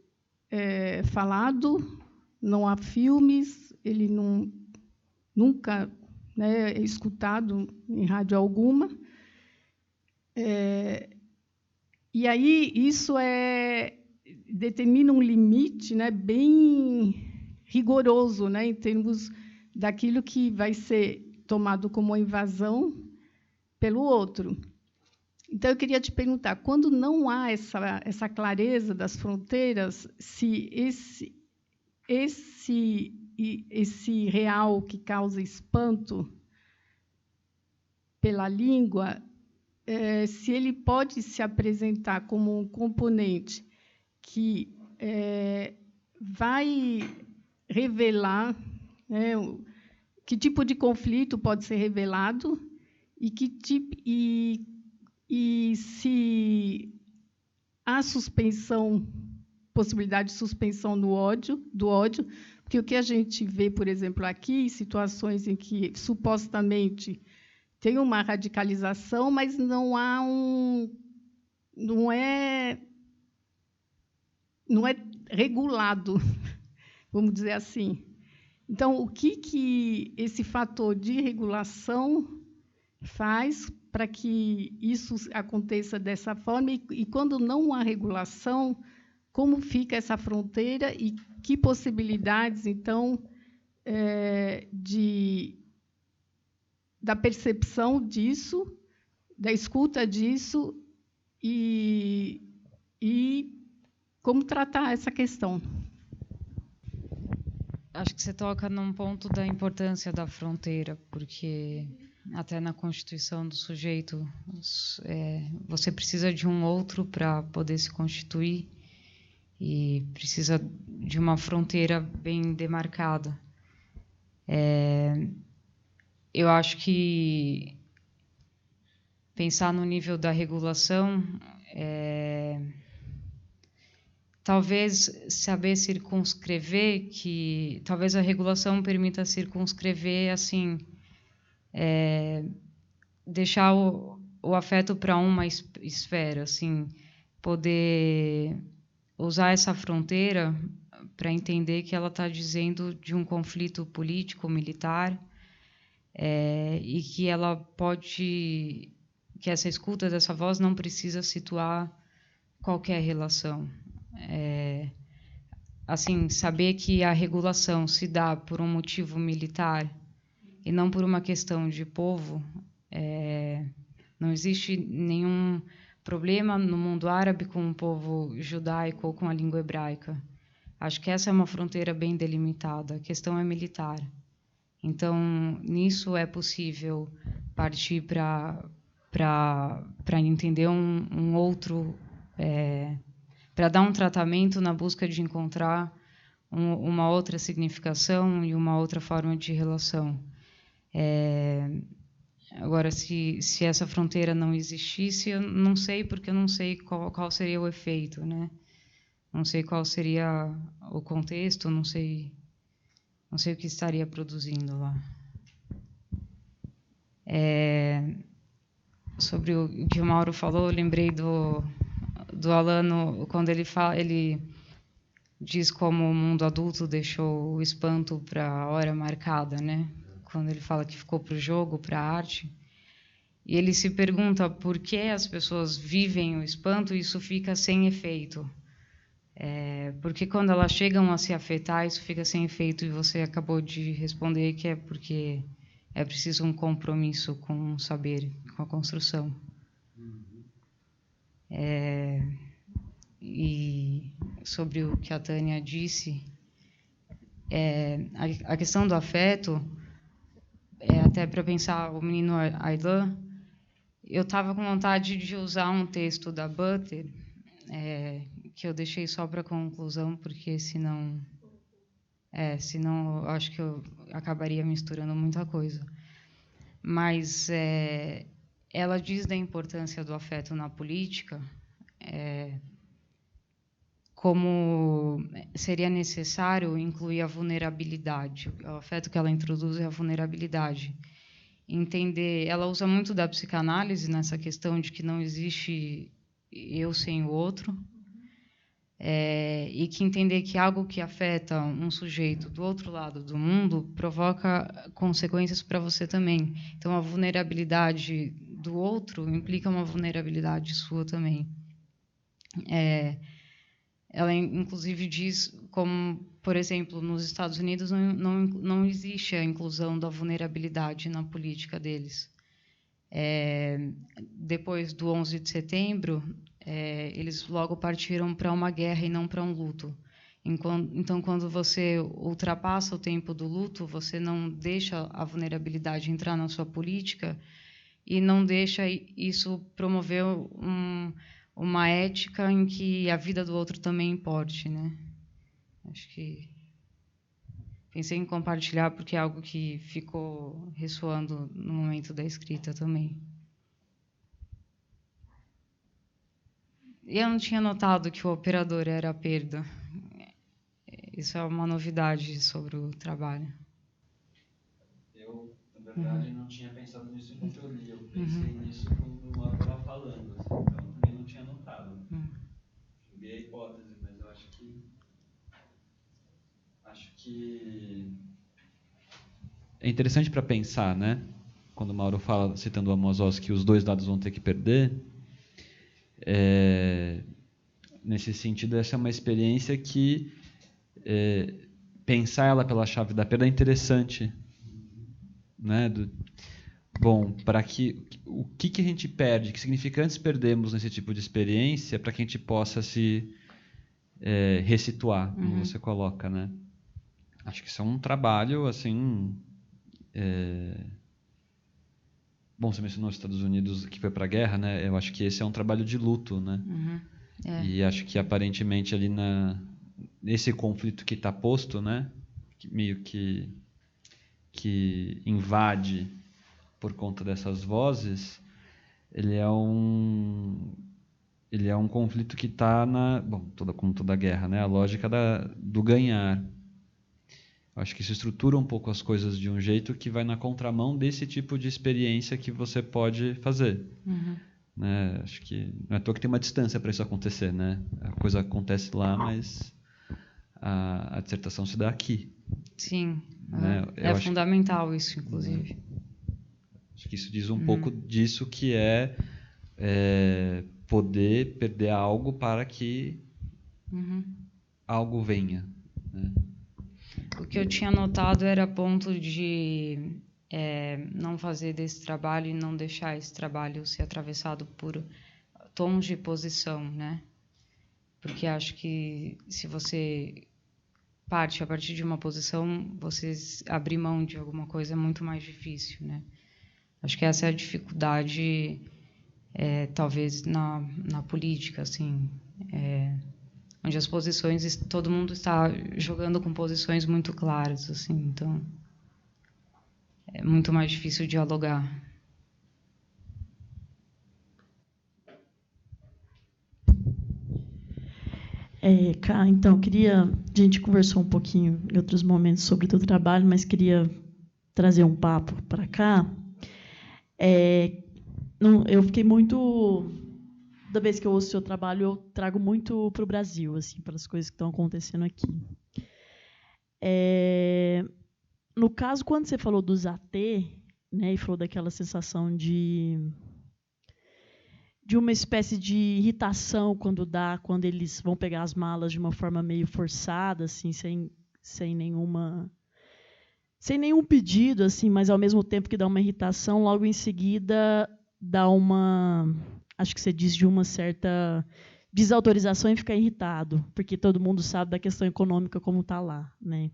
falado, não há filmes, ele nunca, né, é escutado em rádio alguma. E aí isso determina um limite, né, bem rigoroso, né, em termos daquilo que vai ser tomado como uma invasão pelo outro. Então, eu queria te perguntar, quando não há essa clareza das fronteiras, se esse real que causa espanto pela língua, se ele pode se apresentar como um componente que vai revelar, né, que tipo de conflito pode ser revelado e se há possibilidade de suspensão do ódio, porque o que a gente vê, por exemplo, aqui, situações em que supostamente tem uma radicalização, mas não é regulado, vamos dizer assim. Então, o que esse fator de regulação faz para que isso aconteça dessa forma? E quando não há regulação, como fica essa fronteira e que possibilidades, então, da percepção disso, da escuta disso e como tratar essa questão? Acho que você toca num ponto da importância da fronteira, porque até na Constituição do sujeito, você precisa de um outro para poder se constituir e precisa de uma fronteira bem demarcada. Eu acho que pensar no nível da regulação, talvez saber circunscrever, que talvez a regulação permita circunscrever, assim, deixar o afeto para uma esfera, assim, poder usar essa fronteira para entender que ela está dizendo de um conflito político, militar, e que ela que essa escuta dessa voz não precisa situar qualquer relação. Assim, saber que a regulação se dá por um motivo militar e não por uma questão de povo, não existe nenhum problema no mundo árabe com o povo judaico ou com a língua hebraica. Acho que essa é uma fronteira bem delimitada. A questão é militar. Então, nisso é possível partir para entender um outro, para dar um tratamento na busca de encontrar uma outra significação e uma outra forma de relação. Agora, se essa fronteira não existisse, eu não sei, porque eu não sei qual seria o efeito, né? Não sei qual seria o contexto, não sei o que estaria produzindo lá. Sobre o que o Mauro falou, eu lembrei do Alano, quando ele diz como o mundo adulto deixou o espanto para a hora marcada, né? Quando ele fala que ficou para o jogo, para a arte. E ele se pergunta por que as pessoas vivem o espanto e isso fica sem efeito. Porque quando elas chegam a se afetar, isso fica sem efeito, e você acabou de responder que é porque é preciso um compromisso com o saber, com a construção. E sobre o que a Tânia disse, a questão do afeto, até para pensar o menino Aylan, eu estava com vontade de usar um texto da Butler, que eu deixei só para conclusão, porque senão eu acho que eu acabaria misturando muita coisa. Mas ela diz da importância do afeto na política, como seria necessário incluir a vulnerabilidade. O afeto que ela introduz é a vulnerabilidade. Entender, ela usa muito da psicanálise nessa questão de que não existe eu sem o outro, e que entender que algo que afeta um sujeito do outro lado do mundo provoca consequências para você também. Então, a vulnerabilidade do outro implica uma vulnerabilidade sua também. Ela, inclusive, diz como, por exemplo, nos Estados Unidos não existe a inclusão da vulnerabilidade na política deles. Depois do 11 de setembro, eles logo partiram para uma guerra e não para um luto. Então, quando você ultrapassa o tempo do luto, você não deixa a vulnerabilidade entrar na sua política e não deixa isso promover uma ética em que a vida do outro também importe, né? Acho que pensei em compartilhar porque é algo que ficou ressoando no momento da escrita também. E eu não tinha notado que o operador era a perda. Isso é uma novidade sobre o trabalho. Eu, na verdade, não tinha pensado nisso enquanto eu li. Eu pensei nisso quando o Mauro estava falando, assim, então eu também não tinha notado. Joguei a hipótese, mas eu acho que é interessante para pensar, né? Quando o Mauro fala, citando o Amos Oz, que os dois lados vão ter que perder, nesse sentido, essa é uma experiência que pensar ela pela chave da perda é interessante, né? Bom, o que a gente perde, que significantes perdemos nesse tipo de experiência para que a gente possa se ressituar, como você coloca, né? Acho que isso é um trabalho, assim... Bom, você mencionou os Estados Unidos, que foi para a guerra, né? Eu acho que esse é um trabalho de luto, né? E acho que, aparentemente, ali nesse conflito que está posto, né? Meio que invade por conta dessas vozes, ele é um conflito que está como toda guerra, né? A lógica do ganhar. Acho que isso estrutura um pouco as coisas de um jeito que vai na contramão desse tipo de experiência que você pode fazer. Né? Acho que não é à toa que tem uma distância para isso acontecer, né? A coisa acontece lá, mas a dissertação se dá aqui. Sim, né? é fundamental isso, inclusive. Acho que isso diz um pouco disso que poder perder algo para que algo venha. Né? O que eu tinha notado era ponto de não fazer desse trabalho e não deixar esse trabalho ser atravessado por tons de posição, né? Porque acho que se você parte a partir de uma posição, você abrir mão de alguma coisa é muito mais difícil, né? Acho que essa é a dificuldade, talvez, na política, assim, onde as posições, todo mundo está jogando com posições muito claras, assim, então é muito mais difícil dialogar. Então, a gente conversou um pouquinho em outros momentos sobre o teu trabalho, mas queria trazer um papo para cá. Eu fiquei muito... Toda vez que eu ouço o seu trabalho, eu trago muito para o Brasil, assim, para as coisas que estão acontecendo aqui. No caso, quando você falou dos AT, né, e falou daquela sensação de uma espécie de irritação quando eles vão pegar as malas de uma forma meio forçada, assim, sem nenhum pedido, assim, mas ao mesmo tempo que dá uma irritação, logo em seguida dá acho que você diz, de uma certa desautorização e ficar irritado, porque todo mundo sabe da questão econômica como está lá, né?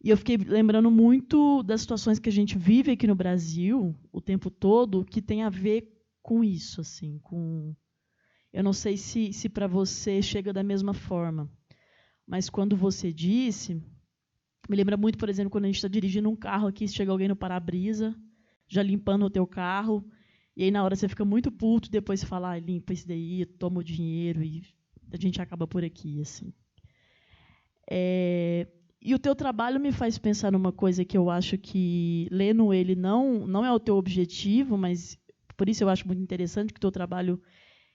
E eu fiquei lembrando muito das situações que a gente vive aqui no Brasil o tempo todo, que tem a ver com isso, assim, eu não sei se para você chega da mesma forma, mas quando você disse, me lembra muito, por exemplo, quando a gente está dirigindo um carro aqui, chega alguém no para-brisa, já limpando o teu carro, e aí na hora você fica muito puto, depois você fala, limpa isso daí, toma o dinheiro e a gente acaba por aqui, assim. E o teu trabalho me faz pensar numa coisa que eu acho que, lendo ele, não é o teu objetivo, mas por isso eu acho muito interessante que o teu trabalho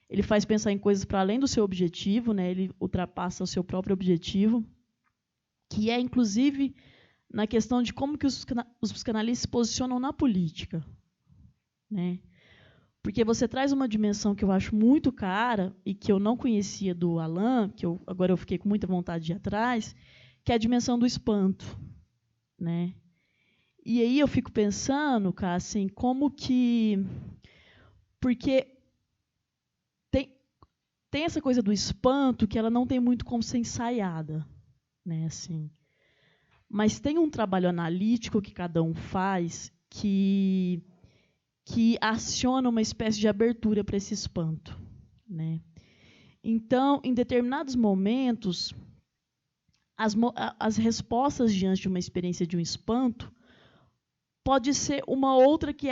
ele faz pensar em coisas para além do seu objetivo, né? Ele ultrapassa o seu próprio objetivo, que é, inclusive, na questão de como que os psicanalistas se posicionam na política, né? Porque você traz uma dimensão que eu acho muito cara e que eu não conhecia do Alain, que agora eu fiquei com muita vontade de ir atrás, que é a dimensão do espanto, né? E aí eu fico pensando, cara, assim, como que... Porque tem essa coisa do espanto que ela não tem muito como ser ensaiada, né, assim. Mas tem um trabalho analítico que cada um faz que aciona uma espécie de abertura para esse espanto, né? Então, em determinados momentos, as respostas diante de uma experiência de um espanto pode ser uma outra que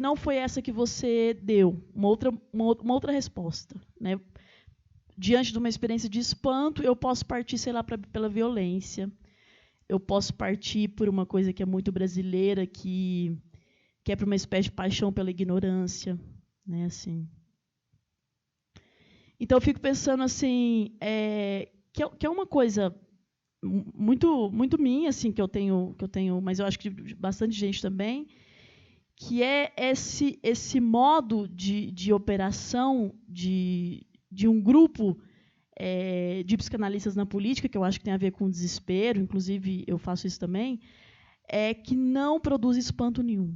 não foi essa que você deu, uma outra resposta, né? Diante de uma experiência de espanto, eu posso partir, sei lá, pela violência. Eu posso partir por uma coisa que é muito brasileira, que é para uma espécie de paixão pela ignorância, né? Assim. Então eu fico pensando assim, que é uma coisa muito muito minha, assim, que eu tenho, mas eu acho que de bastante gente também, que é esse modo de operação de um grupo de psicanalistas na política, que eu acho que tem a ver com desespero, inclusive eu faço isso também, que não produz espanto nenhum.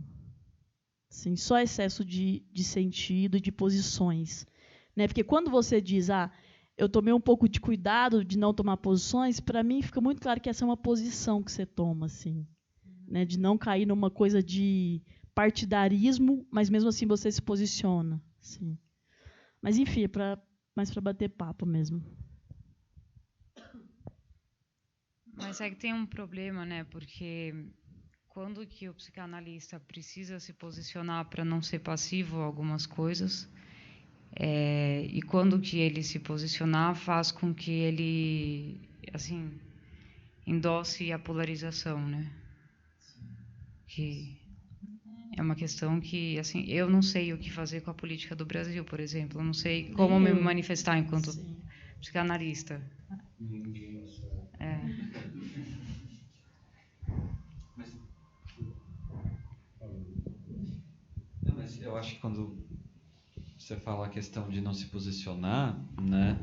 Assim, só excesso de sentido e de posições. Né? Porque quando você diz, eu tomei um pouco de cuidado de não tomar posições, para mim fica muito claro que essa é uma posição que você toma, assim, né? De não cair numa coisa de partidarismo, mas mesmo assim você se posiciona. Assim. Mas, enfim, mais para bater papo mesmo. Mas é que tem um problema, né? Porque quando que o psicanalista precisa se posicionar para não ser passivo a algumas coisas, e quando que ele se posicionar faz com que ele, assim, endosse a polarização, né? Que é uma questão que, assim, eu não sei o que fazer com a política do Brasil, por exemplo. Eu não sei como me manifestar enquanto psicanalista. Ninguém sabe. Mas eu acho que quando você fala a questão de não se posicionar, né?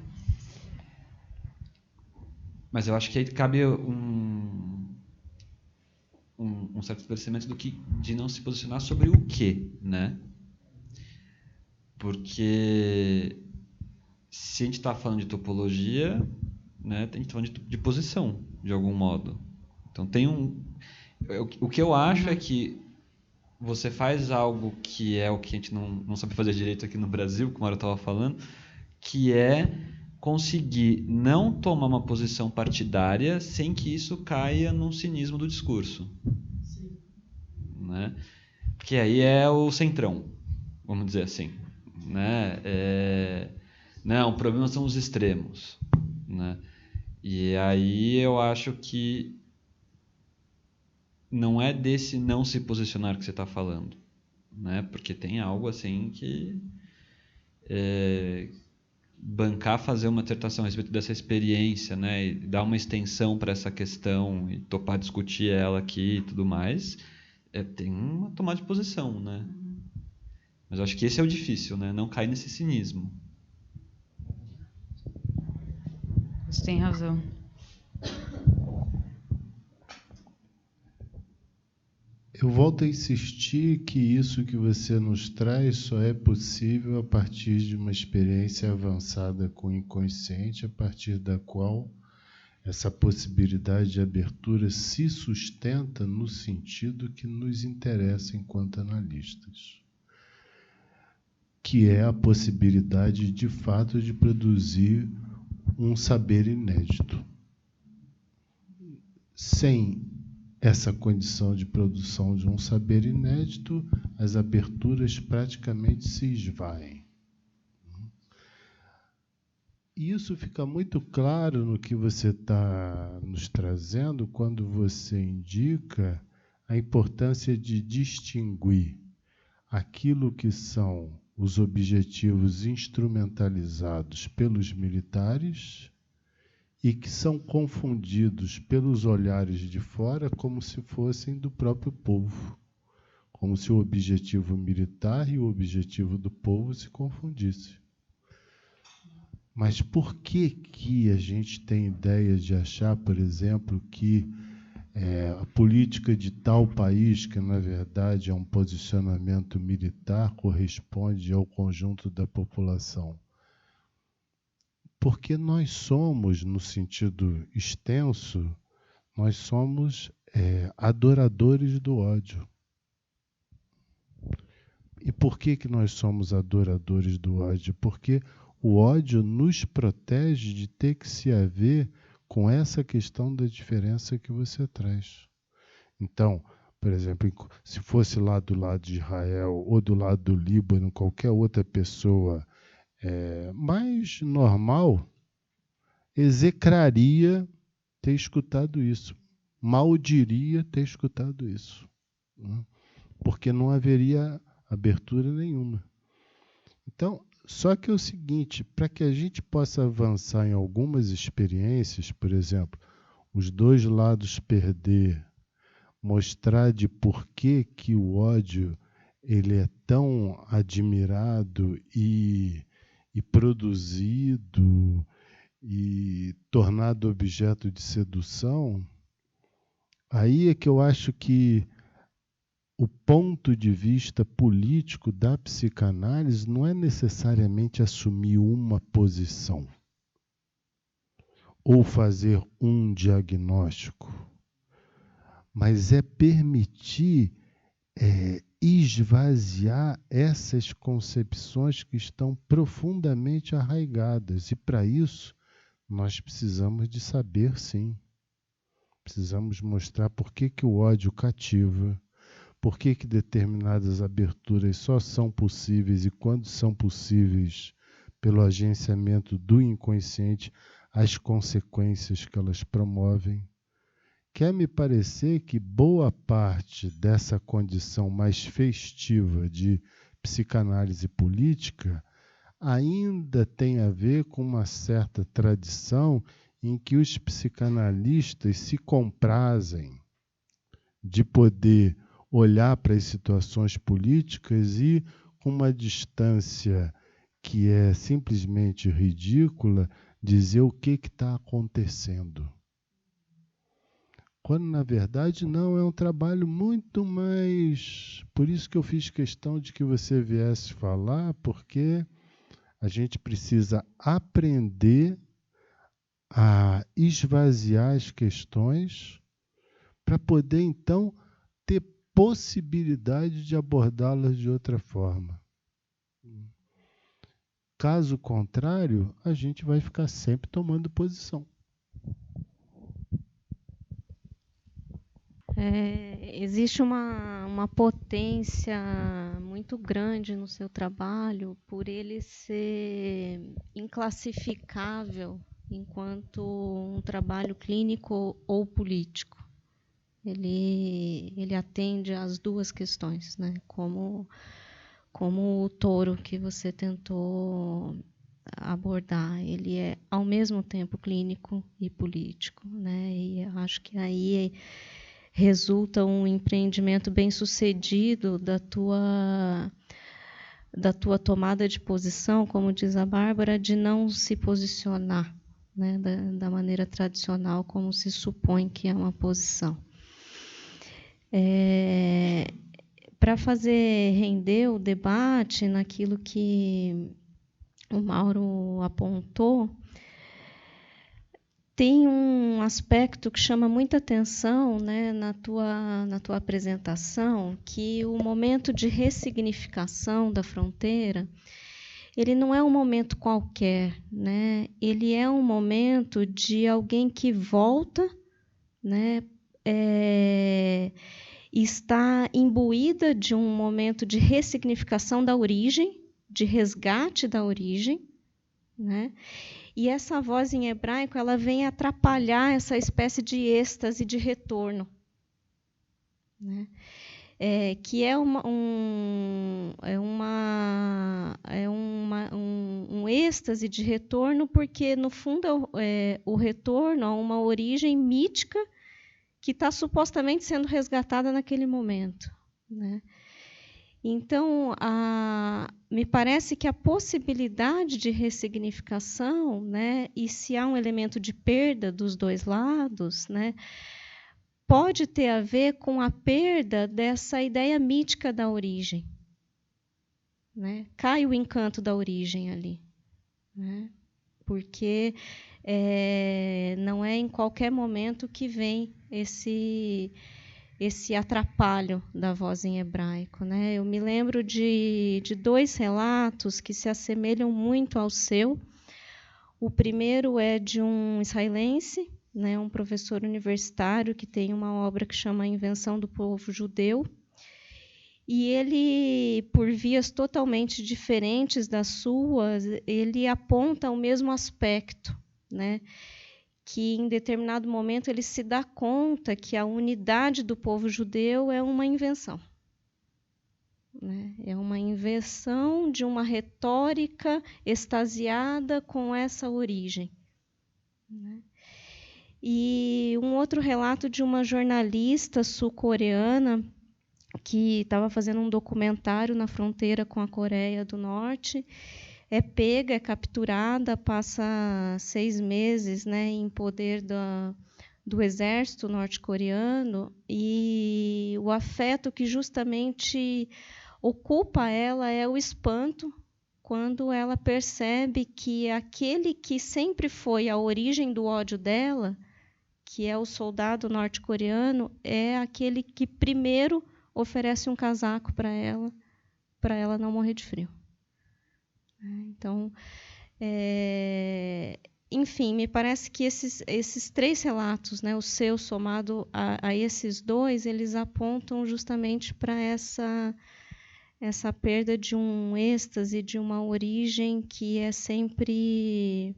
Mas eu acho que aí cabe um certo esclarecimento de não se posicionar sobre o quê, né? Porque se a gente está falando de topologia, né, a gente está falando de posição, de algum modo. Então o que eu acho é que você faz algo que é o que a gente não sabe fazer direito aqui no Brasil, como eu estava falando, que é conseguir não tomar uma posição partidária sem que isso caia num cinismo do discurso. Sim. Né? Porque aí é o centrão, vamos dizer assim. Né? Não, o problema são os extremos. Né? E aí eu acho que não é desse não se posicionar que você está falando, né? Porque tem algo assim que bancar fazer uma dissertação a respeito dessa experiência, né? E dar uma extensão para essa questão e topar discutir ela aqui e tudo mais, tem uma tomada de posição, né? Mas eu acho que esse é o difícil, né? Não cair nesse cinismo. Você tem razão. Eu volto a insistir que isso que você nos traz só é possível a partir de uma experiência avançada com o inconsciente, a partir da qual essa possibilidade de abertura se sustenta no sentido que nos interessa enquanto analistas, que é a possibilidade de fato de produzir um saber inédito. Sem essa condição de produção de um saber inédito, as aberturas praticamente se esvaem. E isso fica muito claro no que você está nos trazendo quando você indica a importância de distinguir aquilo que são os objetivos instrumentalizados pelos militares e que são confundidos pelos olhares de fora como se fossem do próprio povo, como se o objetivo militar e o objetivo do povo se confundissem. Mas por que a gente tem ideia de achar, por exemplo, que a política de tal país, que na verdade é um posicionamento militar, corresponde ao conjunto da população? Porque nós somos, no sentido extenso, nós somos adoradores do ódio. E por que nós somos adoradores do ódio? Porque o ódio nos protege de ter que se haver com essa questão da diferença que você traz. Então, por exemplo, se fosse lá do lado de Israel ou do lado do Líbano, qualquer outra pessoa mais normal, execraria ter escutado isso, maldiria ter escutado isso, né? Porque não haveria abertura nenhuma. Então, só que é o seguinte, para que a gente possa avançar em algumas experiências, por exemplo, os dois lados perder, mostrar de por que o ódio ele é tão admirado e produzido e tornado objeto de sedução, aí é que eu acho que o ponto de vista político da psicanálise não é necessariamente assumir uma posição ou fazer um diagnóstico, mas é permitir esvaziar essas concepções que estão profundamente arraigadas. E para isso, nós precisamos de saber, sim. Precisamos mostrar por que o ódio cativa, por que determinadas aberturas só são possíveis e quando são possíveis pelo agenciamento do inconsciente, as consequências que elas promovem. Quer me parecer que boa parte dessa condição mais festiva de psicanálise política ainda tem a ver com uma certa tradição em que os psicanalistas se comprazem de poder olhar para as situações políticas e, com uma distância que é simplesmente ridícula, dizer o que está acontecendo. Quando, na verdade, não, é um trabalho muito mais... Por isso que eu fiz questão de que você viesse falar, porque a gente precisa aprender a esvaziar as questões para poder, então, ter possibilidade de abordá-las de outra forma. Caso contrário, a gente vai ficar sempre tomando posição. Existe uma potência muito grande no seu trabalho por ele ser inclassificável enquanto um trabalho clínico ou político. Ele atende às duas questões, né? Como o touro que você tentou abordar. Ele é, ao mesmo tempo, clínico e político, né? E eu acho que aí resulta um empreendimento bem-sucedido da tua tomada de posição, como diz a Bárbara, de não se posicionar, né, da maneira tradicional, como se supõe que é uma posição. Para fazer render o debate naquilo que o Mauro apontou, tem um aspecto que chama muita atenção, né, na tua apresentação, que o momento de ressignificação da fronteira, ele não é um momento qualquer, né? Ele é um momento de alguém que volta, né, está imbuída de um momento de ressignificação da origem, de resgate da origem, né? E essa voz em hebraico, ela vem atrapalhar essa espécie de êxtase de retorno, né? Que é um êxtase de retorno, porque, no fundo, o retorno a uma origem mítica que está supostamente sendo resgatada naquele momento, né? Então, me parece que a possibilidade de ressignificação, né, e se há um elemento de perda dos dois lados, né, pode ter a ver com a perda dessa ideia mítica da origem, né? Cai o encanto da origem ali, né? Porque não é em qualquer momento que vem esse atrapalho da voz em hebraico, né? Eu me lembro de 2 relatos que se assemelham muito ao seu. O primeiro é de um israelense, né, um professor universitário que tem uma obra que chama A Invenção do Povo Judeu, e ele, por vias totalmente diferentes das suas, ele aponta o mesmo aspecto, né? Que em determinado momento ele se dá conta que a unidade do povo judeu é uma invenção, né? É uma invenção de uma retórica extasiada com essa origem, né? E um outro relato de uma jornalista sul-coreana que estava fazendo um documentário na fronteira com a Coreia do Norte, é pega, é capturada, passa 6 meses, né, em poder do exército norte-coreano, e o afeto que justamente ocupa ela é o espanto quando ela percebe que aquele que sempre foi a origem do ódio dela, que é o soldado norte-coreano, é aquele que primeiro oferece um casaco para ela não morrer de frio. Então, enfim, me parece que esses 3 relatos, né, o seu somado a esses 2, eles apontam justamente para essa perda de um êxtase, de uma origem que é sempre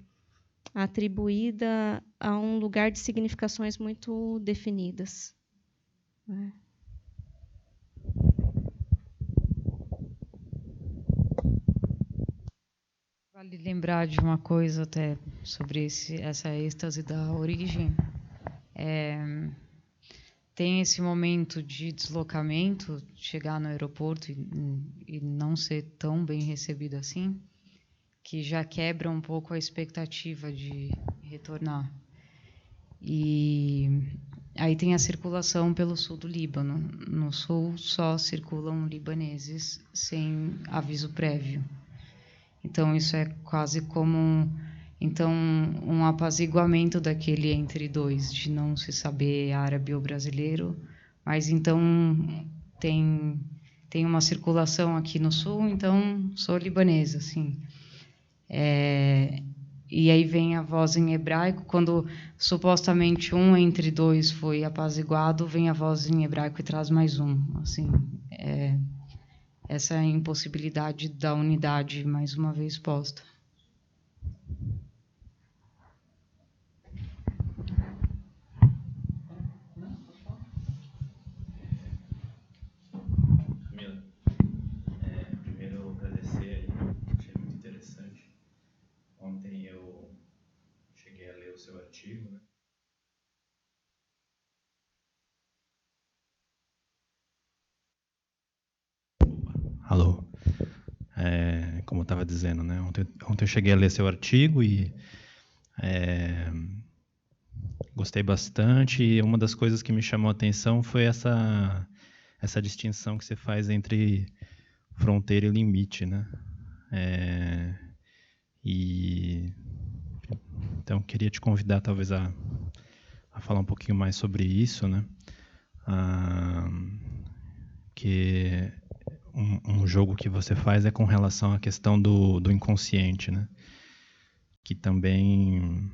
atribuída a um lugar de significações muito definidas, né? Vale lembrar de uma coisa até sobre essa êxtase da origem. Tem esse momento de deslocamento, chegar no aeroporto e não ser tão bem recebido assim, que já quebra um pouco a expectativa de retornar. E aí tem a circulação pelo sul do Líbano. No sul só circulam libaneses sem aviso prévio. Então, isso é quase como um apaziguamento daquele entre 2, de não se saber árabe ou brasileiro, mas então tem uma circulação aqui no sul, então sou libanesa, assim. E aí vem a voz em hebraico, quando supostamente um entre 2 foi apaziguado, vem a voz em hebraico e traz mais um, assim. Essa impossibilidade da unidade, mais uma vez posta. Camila, primeiro eu agradecer, achei muito interessante. Ontem eu cheguei a ler o seu artigo, né? Alô. Como eu estava dizendo, né? Ontem eu cheguei a ler seu artigo e gostei bastante. E uma das coisas que me chamou a atenção foi essa distinção que você faz entre fronteira e limite, né? Então, queria te convidar, talvez, a falar um pouquinho mais sobre isso, né? Que um jogo que você faz é com relação à questão do inconsciente, né? Que também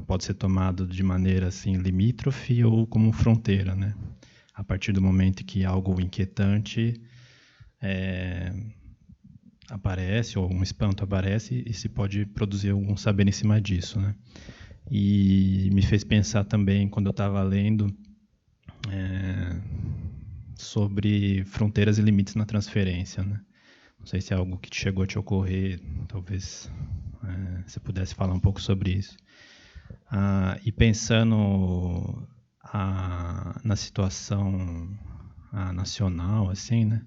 pode ser tomado de maneira assim limítrofe ou como fronteira, né? A partir do momento que algo inquietante aparece, ou um espanto aparece, e se pode produzir algum saber em cima disso, né? E me fez pensar também, quando eu estava lendo, sobre fronteiras e limites na transferência, né? Não sei se é algo que chegou a te ocorrer, talvez você pudesse falar um pouco sobre isso. E pensando na situação nacional, assim, né?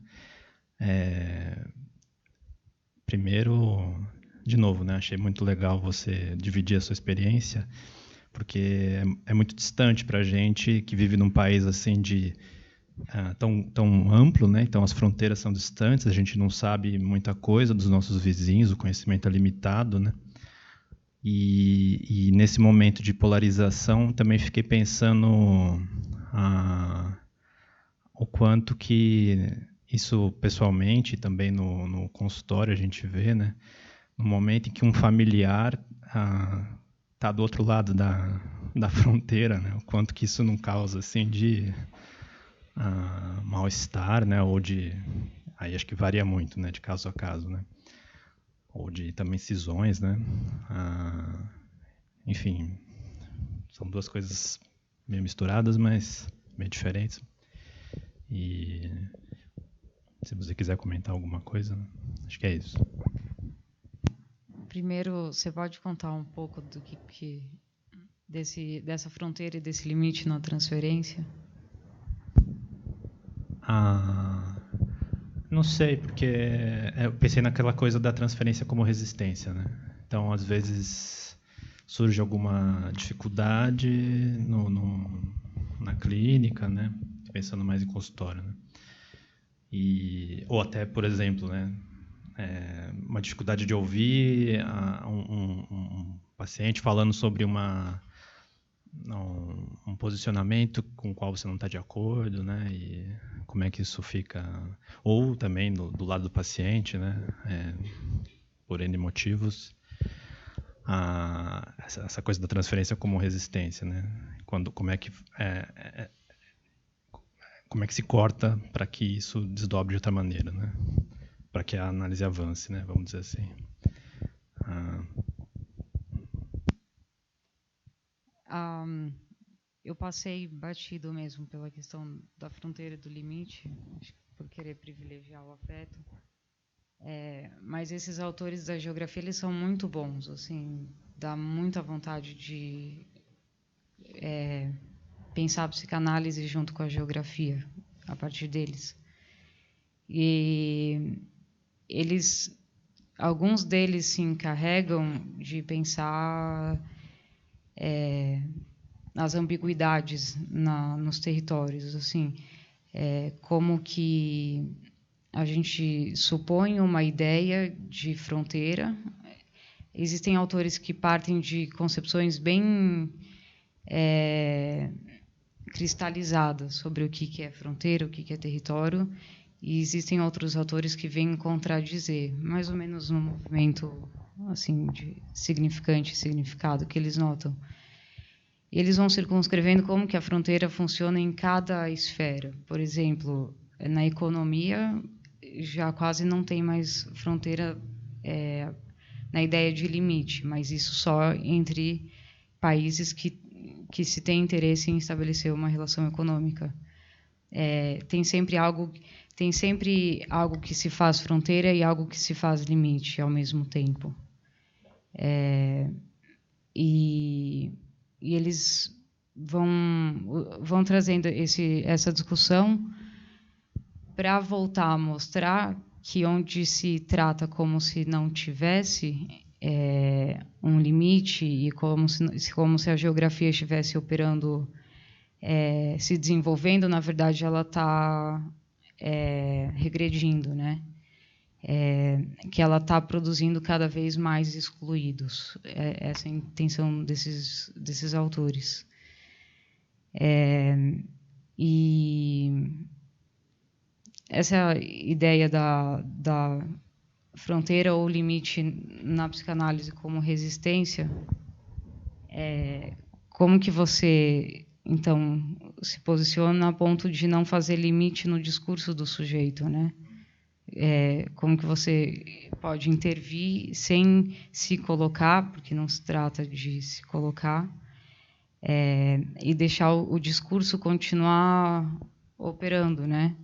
Primeiro, de novo, né? Achei muito legal você dividir a sua experiência, porque é muito distante para a gente que vive num país assim tão amplo, né? Então as fronteiras são distantes, a gente não sabe muita coisa dos nossos vizinhos, o conhecimento é limitado, né? E nesse momento de polarização também fiquei pensando o quanto que isso pessoalmente, também no consultório a gente vê, né? No momento em que um familiar está do outro lado da fronteira, né? O quanto que isso não causa assim de mal-estar, né? Ou aí acho que varia muito, né? De caso a caso, né? Ou de também cisões, né? Enfim, são duas coisas meio misturadas, mas meio diferentes. E se você quiser comentar alguma coisa, acho que é isso. Primeiro, você pode contar um pouco do dessa fronteira e desse limite na transferência? Não sei, porque eu pensei naquela coisa da transferência como resistência, né? Então, às vezes, surge alguma dificuldade na clínica, né? Pensando mais em consultório, né? Ou até, por exemplo, né? Uma dificuldade de ouvir um paciente falando sobre um posicionamento com o qual você não está de acordo, né? E como é que isso fica, ou também do lado do paciente, né? Por N motivos, essa coisa da transferência como resistência, né? Como é que se corta para que isso desdobre de outra maneira, né? Para que a análise avance, né? Vamos dizer assim. Eu passei batido mesmo pela questão da fronteira e do limite, acho que por querer privilegiar o afeto. Mas esses autores da geografia, eles são muito bons, assim, dá muita vontade de pensar a psicanálise junto com a geografia, a partir deles. E alguns deles se encarregam de pensar as ambiguidades nos territórios, assim, como que a gente supõe uma ideia de fronteira. Existem autores que partem de concepções bem cristalizadas sobre o que é fronteira, o que é território, e existem outros autores que vêm contradizer, mais ou menos no movimento assim de significante e significado que eles notam. Eles vão circunscrevendo como que a fronteira funciona em cada esfera. Por exemplo, na economia, já quase não tem mais fronteira na ideia de limite, mas isso só entre países que se tem interesse em estabelecer uma relação econômica. Tem sempre algo que se faz fronteira e algo que se faz limite ao mesmo tempo. E eles vão trazendo essa discussão para voltar a mostrar que onde se trata como se não tivesse um limite e como se a geografia estivesse operando, se desenvolvendo, na verdade ela está regredindo, né? Que ela está produzindo cada vez mais excluídos. Essa é a intenção desses autores. E essa é a ideia da fronteira ou limite na psicanálise como resistência. Como que você, então, se posiciona a ponto de não fazer limite no discurso do sujeito, né? como que você pode intervir sem se colocar, porque não se trata de se colocar, e deixar o discurso continuar operando, né?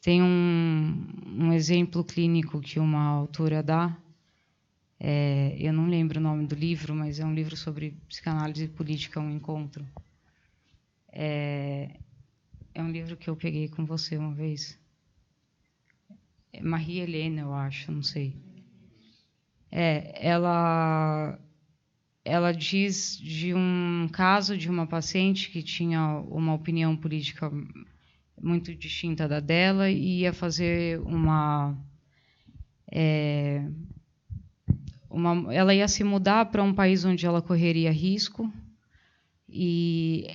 Tem um exemplo clínico que uma autora dá, eu não lembro o nome do livro, mas é um livro sobre psicanálise política, um encontro. É um livro que eu peguei com você uma vez. Maria Helena, eu acho, não sei. Ela diz de um caso de uma paciente que tinha uma opinião política muito distinta da dela e ia fazer ela ia se mudar para um país onde ela correria risco, e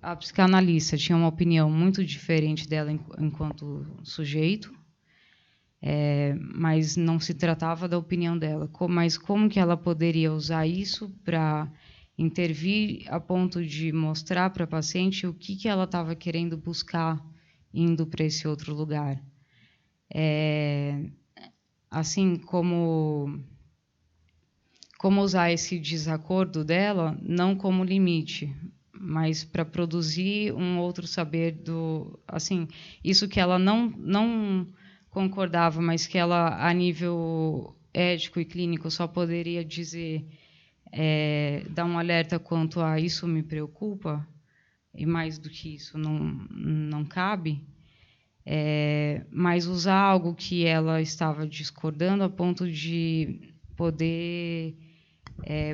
a psicanalista tinha uma opinião muito diferente dela enquanto sujeito, mas não se tratava da opinião dela. Mas como que ela poderia usar isso para intervir a ponto de mostrar para a paciente o que ela estava querendo buscar indo para esse outro lugar? Assim, como usar esse desacordo dela não como limite, mas para produzir um outro saber assim, isso que ela não concordava, mas que ela, a nível ético e clínico, só poderia dizer, dar um alerta quanto a isso me preocupa, e mais do que isso não cabe, mas usar algo que ela estava discordando a ponto de poder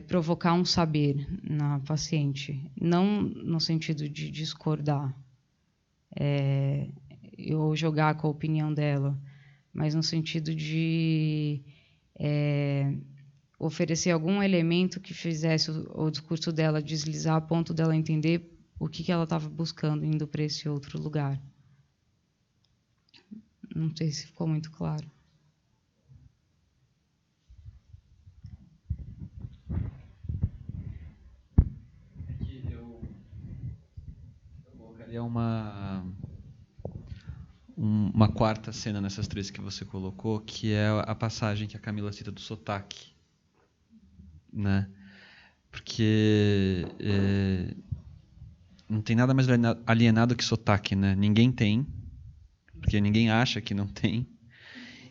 provocar um saber na paciente, não no sentido de discordar ou jogar com a opinião dela, mas no sentido de oferecer algum elemento que fizesse o discurso dela deslizar a ponto dela entender o que ela estava buscando indo para esse outro lugar. Não sei se ficou muito claro. Eu colocaria uma quarta cena nessas três que você colocou, que é a passagem que a Camila cita do sotaque, né? Porque não tem nada mais alienado que sotaque, né? Ninguém tem, porque ninguém acha que não tem.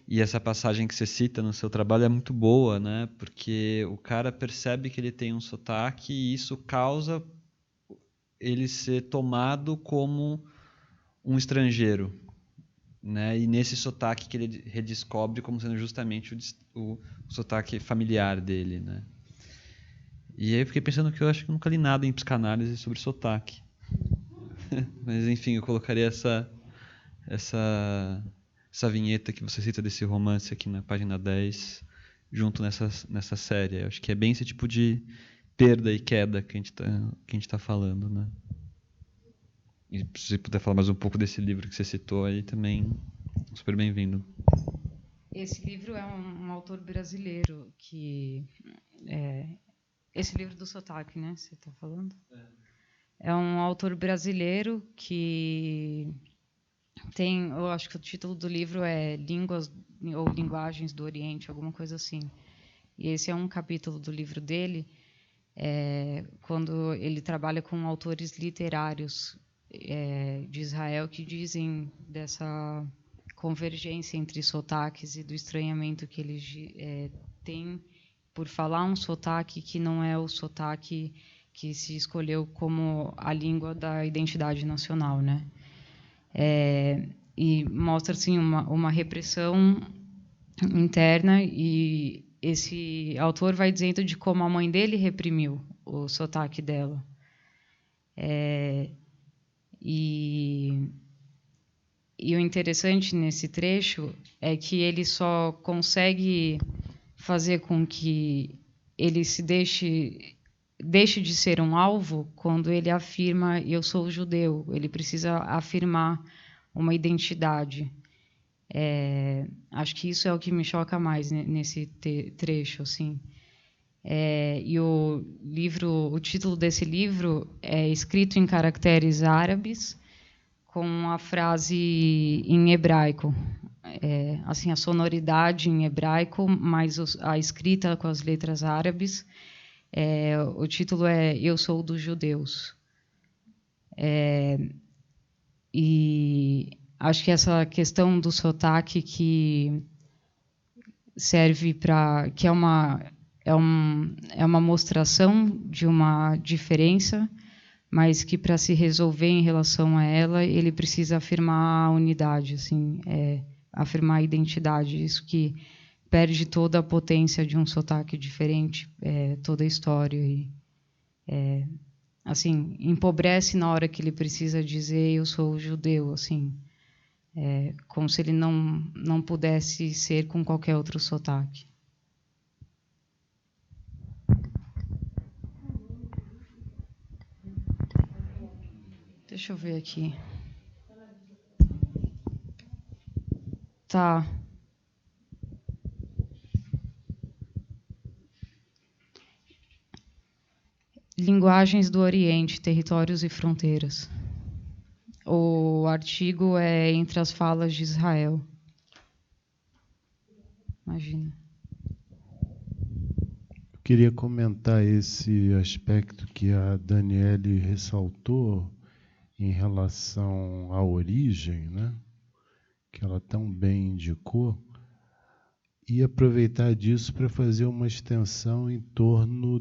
E essa passagem que você cita no seu trabalho é muito boa, né? Porque o cara percebe que ele tem um sotaque e isso causa ele ser tomado como um estrangeiro, né? E nesse sotaque que ele redescobre como sendo justamente o sotaque familiar dele, né? E aí eu fiquei pensando que eu acho que nunca li nada em psicanálise sobre sotaque. Mas enfim, eu colocaria essa vinheta que você cita desse romance aqui na página 10 junto nessa série. Eu acho que é bem esse tipo de perda e queda que a gente tá falando, né? E se você puder falar mais um pouco desse livro que você citou aí também, super bem-vindo. Esse livro é um autor brasileiro que... esse livro do sotaque, né? Você está falando? É um autor brasileiro que tem... Eu acho que o título do livro é Línguas ou Linguagens do Oriente, alguma coisa assim. E esse é um capítulo do livro dele, quando ele trabalha com autores literários de Israel que dizem dessa convergência entre sotaques e do estranhamento que eles têm por falar um sotaque que não é o sotaque que se escolheu como a língua da identidade nacional, né? E mostra assim uma repressão interna, e esse autor vai dizendo de como a mãe dele reprimiu o sotaque dela. E o interessante nesse trecho é que ele só consegue fazer com que ele se deixe de ser um alvo quando ele afirma eu sou judeu. Ele precisa afirmar uma identidade. Acho que isso é o que me choca mais nesse trecho, assim. E o título desse livro é escrito em caracteres árabes com a frase em hebraico. assim, a sonoridade em hebraico, mais a escrita com as letras árabes. O título é Eu Sou dos Judeus. E acho que essa questão do sotaque que serve para... que é uma mostração de uma diferença, mas que para se resolver em relação a ela, ele precisa afirmar a unidade, assim, afirmar a identidade. Isso que perde toda a potência de um sotaque diferente, toda a história. E, assim, empobrece na hora que ele precisa dizer eu sou judeu, assim, como se ele não pudesse ser com qualquer outro sotaque. Deixa eu ver aqui. Tá. Linguagens do Oriente, territórios e fronteiras. O artigo é entre as falas de Israel. Imagina. Eu queria comentar esse aspecto que a Daniele ressaltou em relação à origem, né, que ela tão bem indicou, e aproveitar disso para fazer uma extensão em torno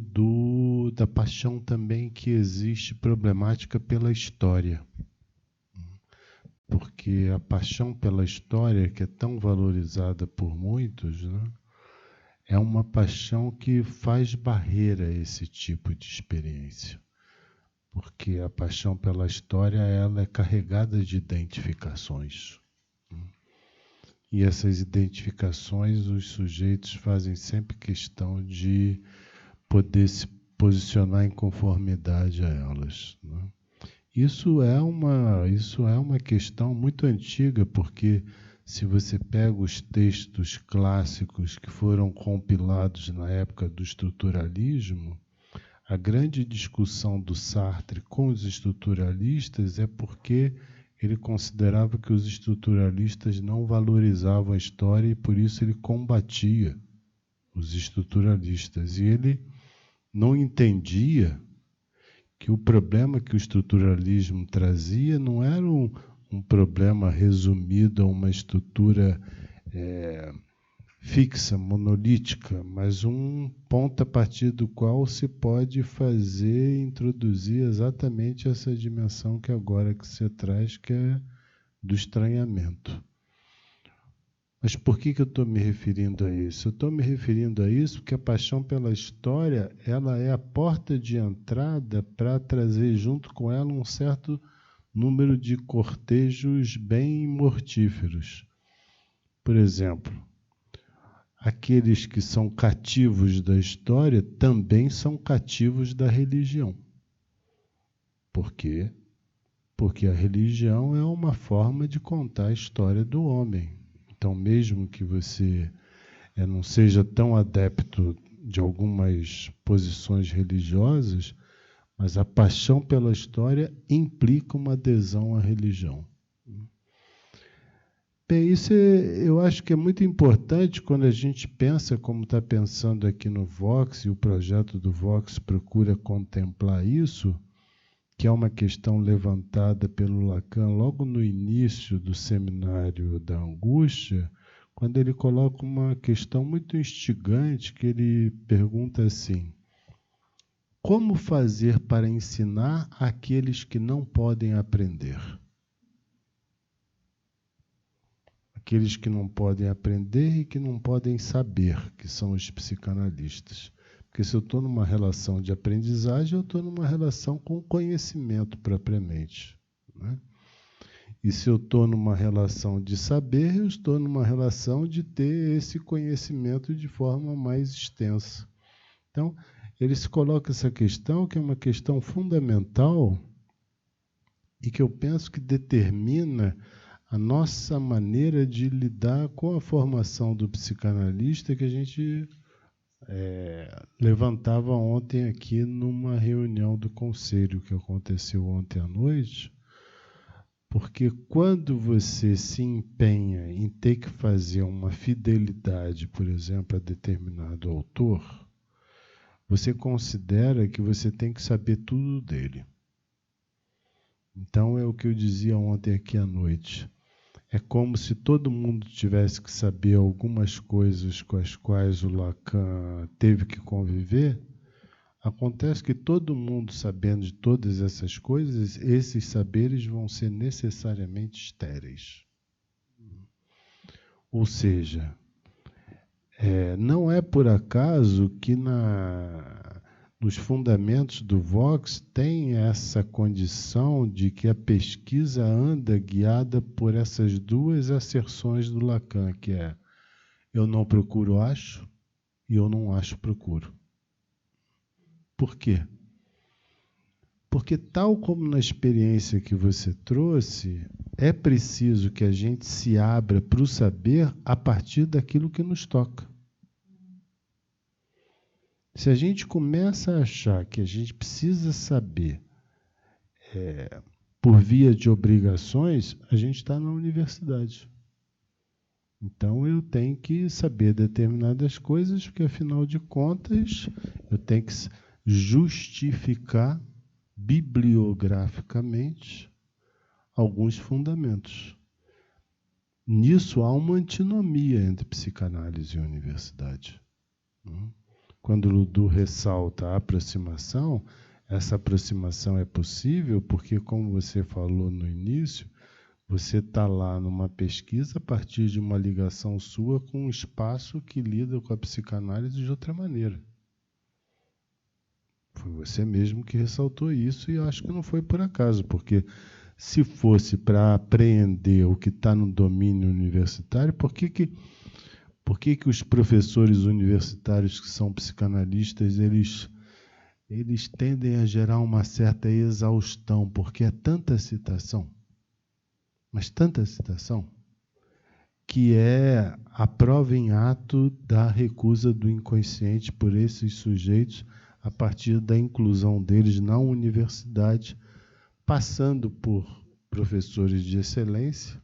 da paixão também que existe problemática pela história. Porque a paixão pela história, que é tão valorizada por muitos, né, é uma paixão que faz barreira a esse tipo de experiência. Porque a paixão pela história ela é carregada de identificações. E essas identificações, os sujeitos fazem sempre questão de poder se posicionar em conformidade a elas, né? Isso é uma questão muito antiga, porque se você pega os textos clássicos que foram compilados na época do estruturalismo, a grande discussão do Sartre com os estruturalistas é porque ele considerava que os estruturalistas não valorizavam a história e por isso ele combatia os estruturalistas. E ele não entendia que o problema que o estruturalismo trazia não era um problema resumido a uma estrutura fixa, monolítica, mas um ponto a partir do qual se pode introduzir exatamente essa dimensão que agora que você traz, que é do estranhamento. Mas por que eu estou me referindo a isso? Eu estou me referindo a isso porque a paixão pela história ela é a porta de entrada para trazer junto com ela um certo número de cortejos bem mortíferos. Por exemplo, aqueles que são cativos da história também são cativos da religião. Por quê? Porque a religião é uma forma de contar a história do homem. Então, mesmo que você não seja tão adepto de algumas posições religiosas, mas a paixão pela história implica uma adesão à religião. Bem, isso eu acho que é muito importante quando a gente pensa, como está pensando aqui no Vox, e o projeto do Vox procura contemplar isso, que é uma questão levantada pelo Lacan logo no início do Seminário da Angústia, quando ele coloca uma questão muito instigante, que ele pergunta assim: como fazer para ensinar aqueles que não podem aprender? Aqueles que não podem aprender e que não podem saber, que são os psicanalistas. Porque se eu estou numa relação de aprendizagem, eu estou numa relação com conhecimento propriamente, né? E se eu estou numa relação de saber, eu estou numa relação de ter esse conhecimento de forma mais extensa. Então, ele se coloca essa questão, que é uma questão fundamental e que eu penso que determina a nossa maneira de lidar com a formação do psicanalista, que a gente levantava ontem aqui numa reunião do conselho que aconteceu ontem à noite, Porque quando você se empenha em ter que fazer uma fidelidade, por exemplo, a determinado autor, você considera que você tem que saber tudo dele. Então é o que eu dizia ontem aqui à noite. É como se todo mundo tivesse que saber algumas coisas com as quais o Lacan teve que conviver. Acontece que todo mundo sabendo de todas essas coisas, esses saberes vão ser necessariamente estéreis. Ou seja, não é por acaso que nos fundamentos do Vox tem essa condição de que a pesquisa anda guiada por essas duas asserções do Lacan, que é: eu não procuro, acho, e eu não acho, procuro. Por quê? Porque, tal como na experiência que você trouxe, é preciso que a gente se abra para o saber a partir daquilo que nos toca. Se a gente começa a achar que a gente precisa saber por via de obrigações, a gente está na universidade. Então eu tenho que saber determinadas coisas, porque afinal de contas eu tenho que justificar bibliograficamente alguns fundamentos. Nisso há uma antinomia entre psicanálise e universidade. Quando Ludu ressalta a aproximação, essa aproximação é possível porque, como você falou no início, você está lá numa pesquisa a partir de uma ligação sua com um espaço que lida com a psicanálise de outra maneira. Foi você mesmo que ressaltou isso, e eu acho que não foi por acaso, porque se fosse para apreender o que está no domínio universitário, por que os professores universitários que são psicanalistas, eles tendem a gerar uma certa exaustão, porque é tanta citação, mas tanta citação, que é a prova em ato da recusa do inconsciente por esses sujeitos a partir da inclusão deles na universidade, passando por professores de excelência,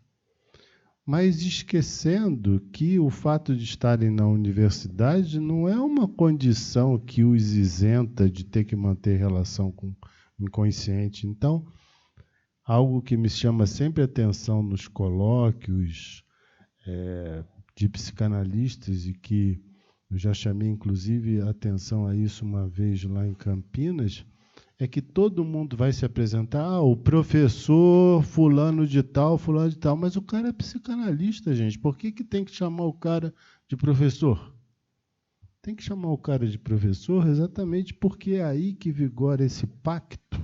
mas esquecendo que o fato de estarem na universidade não é uma condição que os isenta de ter que manter relação com o inconsciente. Então, algo que me chama sempre a atenção nos colóquios de psicanalistas, e que eu já chamei inclusive a atenção a isso uma vez lá em Campinas, é que todo mundo vai se apresentar, o professor fulano de tal, mas o cara é psicanalista, gente. Por que tem que chamar o cara de professor? Tem que chamar o cara de professor exatamente porque é aí que vigora esse pacto,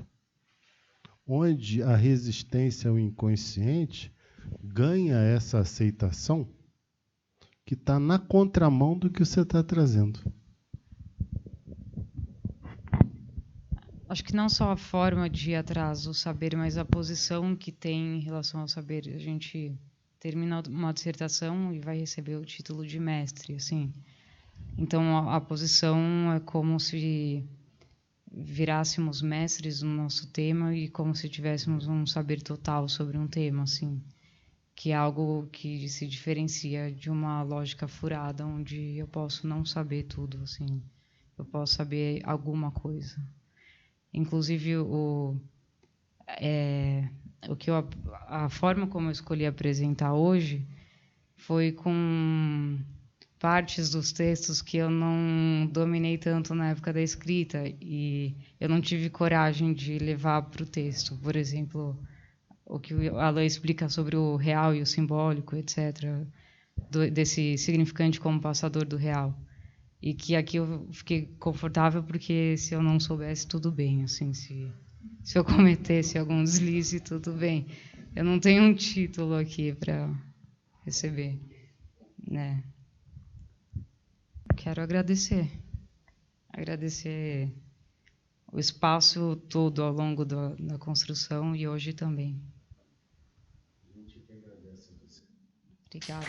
onde a resistência ao inconsciente ganha essa aceitação que está na contramão do que você está trazendo. Acho que não só a forma de ir atrás do saber, mas a posição que tem em relação ao saber. A gente termina uma dissertação e vai receber o título de mestre, assim. Então, a posição é como se virássemos mestres no nosso tema e como se tivéssemos um saber total sobre um tema, assim, que é algo que se diferencia de uma lógica furada, onde eu posso não saber tudo, assim. Eu posso saber alguma coisa. Inclusive, a forma como eu escolhi apresentar hoje foi com partes dos textos que eu não dominei tanto na época da escrita, e eu não tive coragem de levar para o texto. Por exemplo, o que o Alain explica sobre o real e o simbólico, etc., desse significante como passador do real. E que aqui eu fiquei confortável, porque se eu não soubesse, tudo bem. Assim, se eu cometesse algum deslize, tudo bem. Eu não tenho um título aqui para receber, né? Quero agradecer o espaço todo ao longo da construção e hoje também. A gente que agradece a você. Obrigada.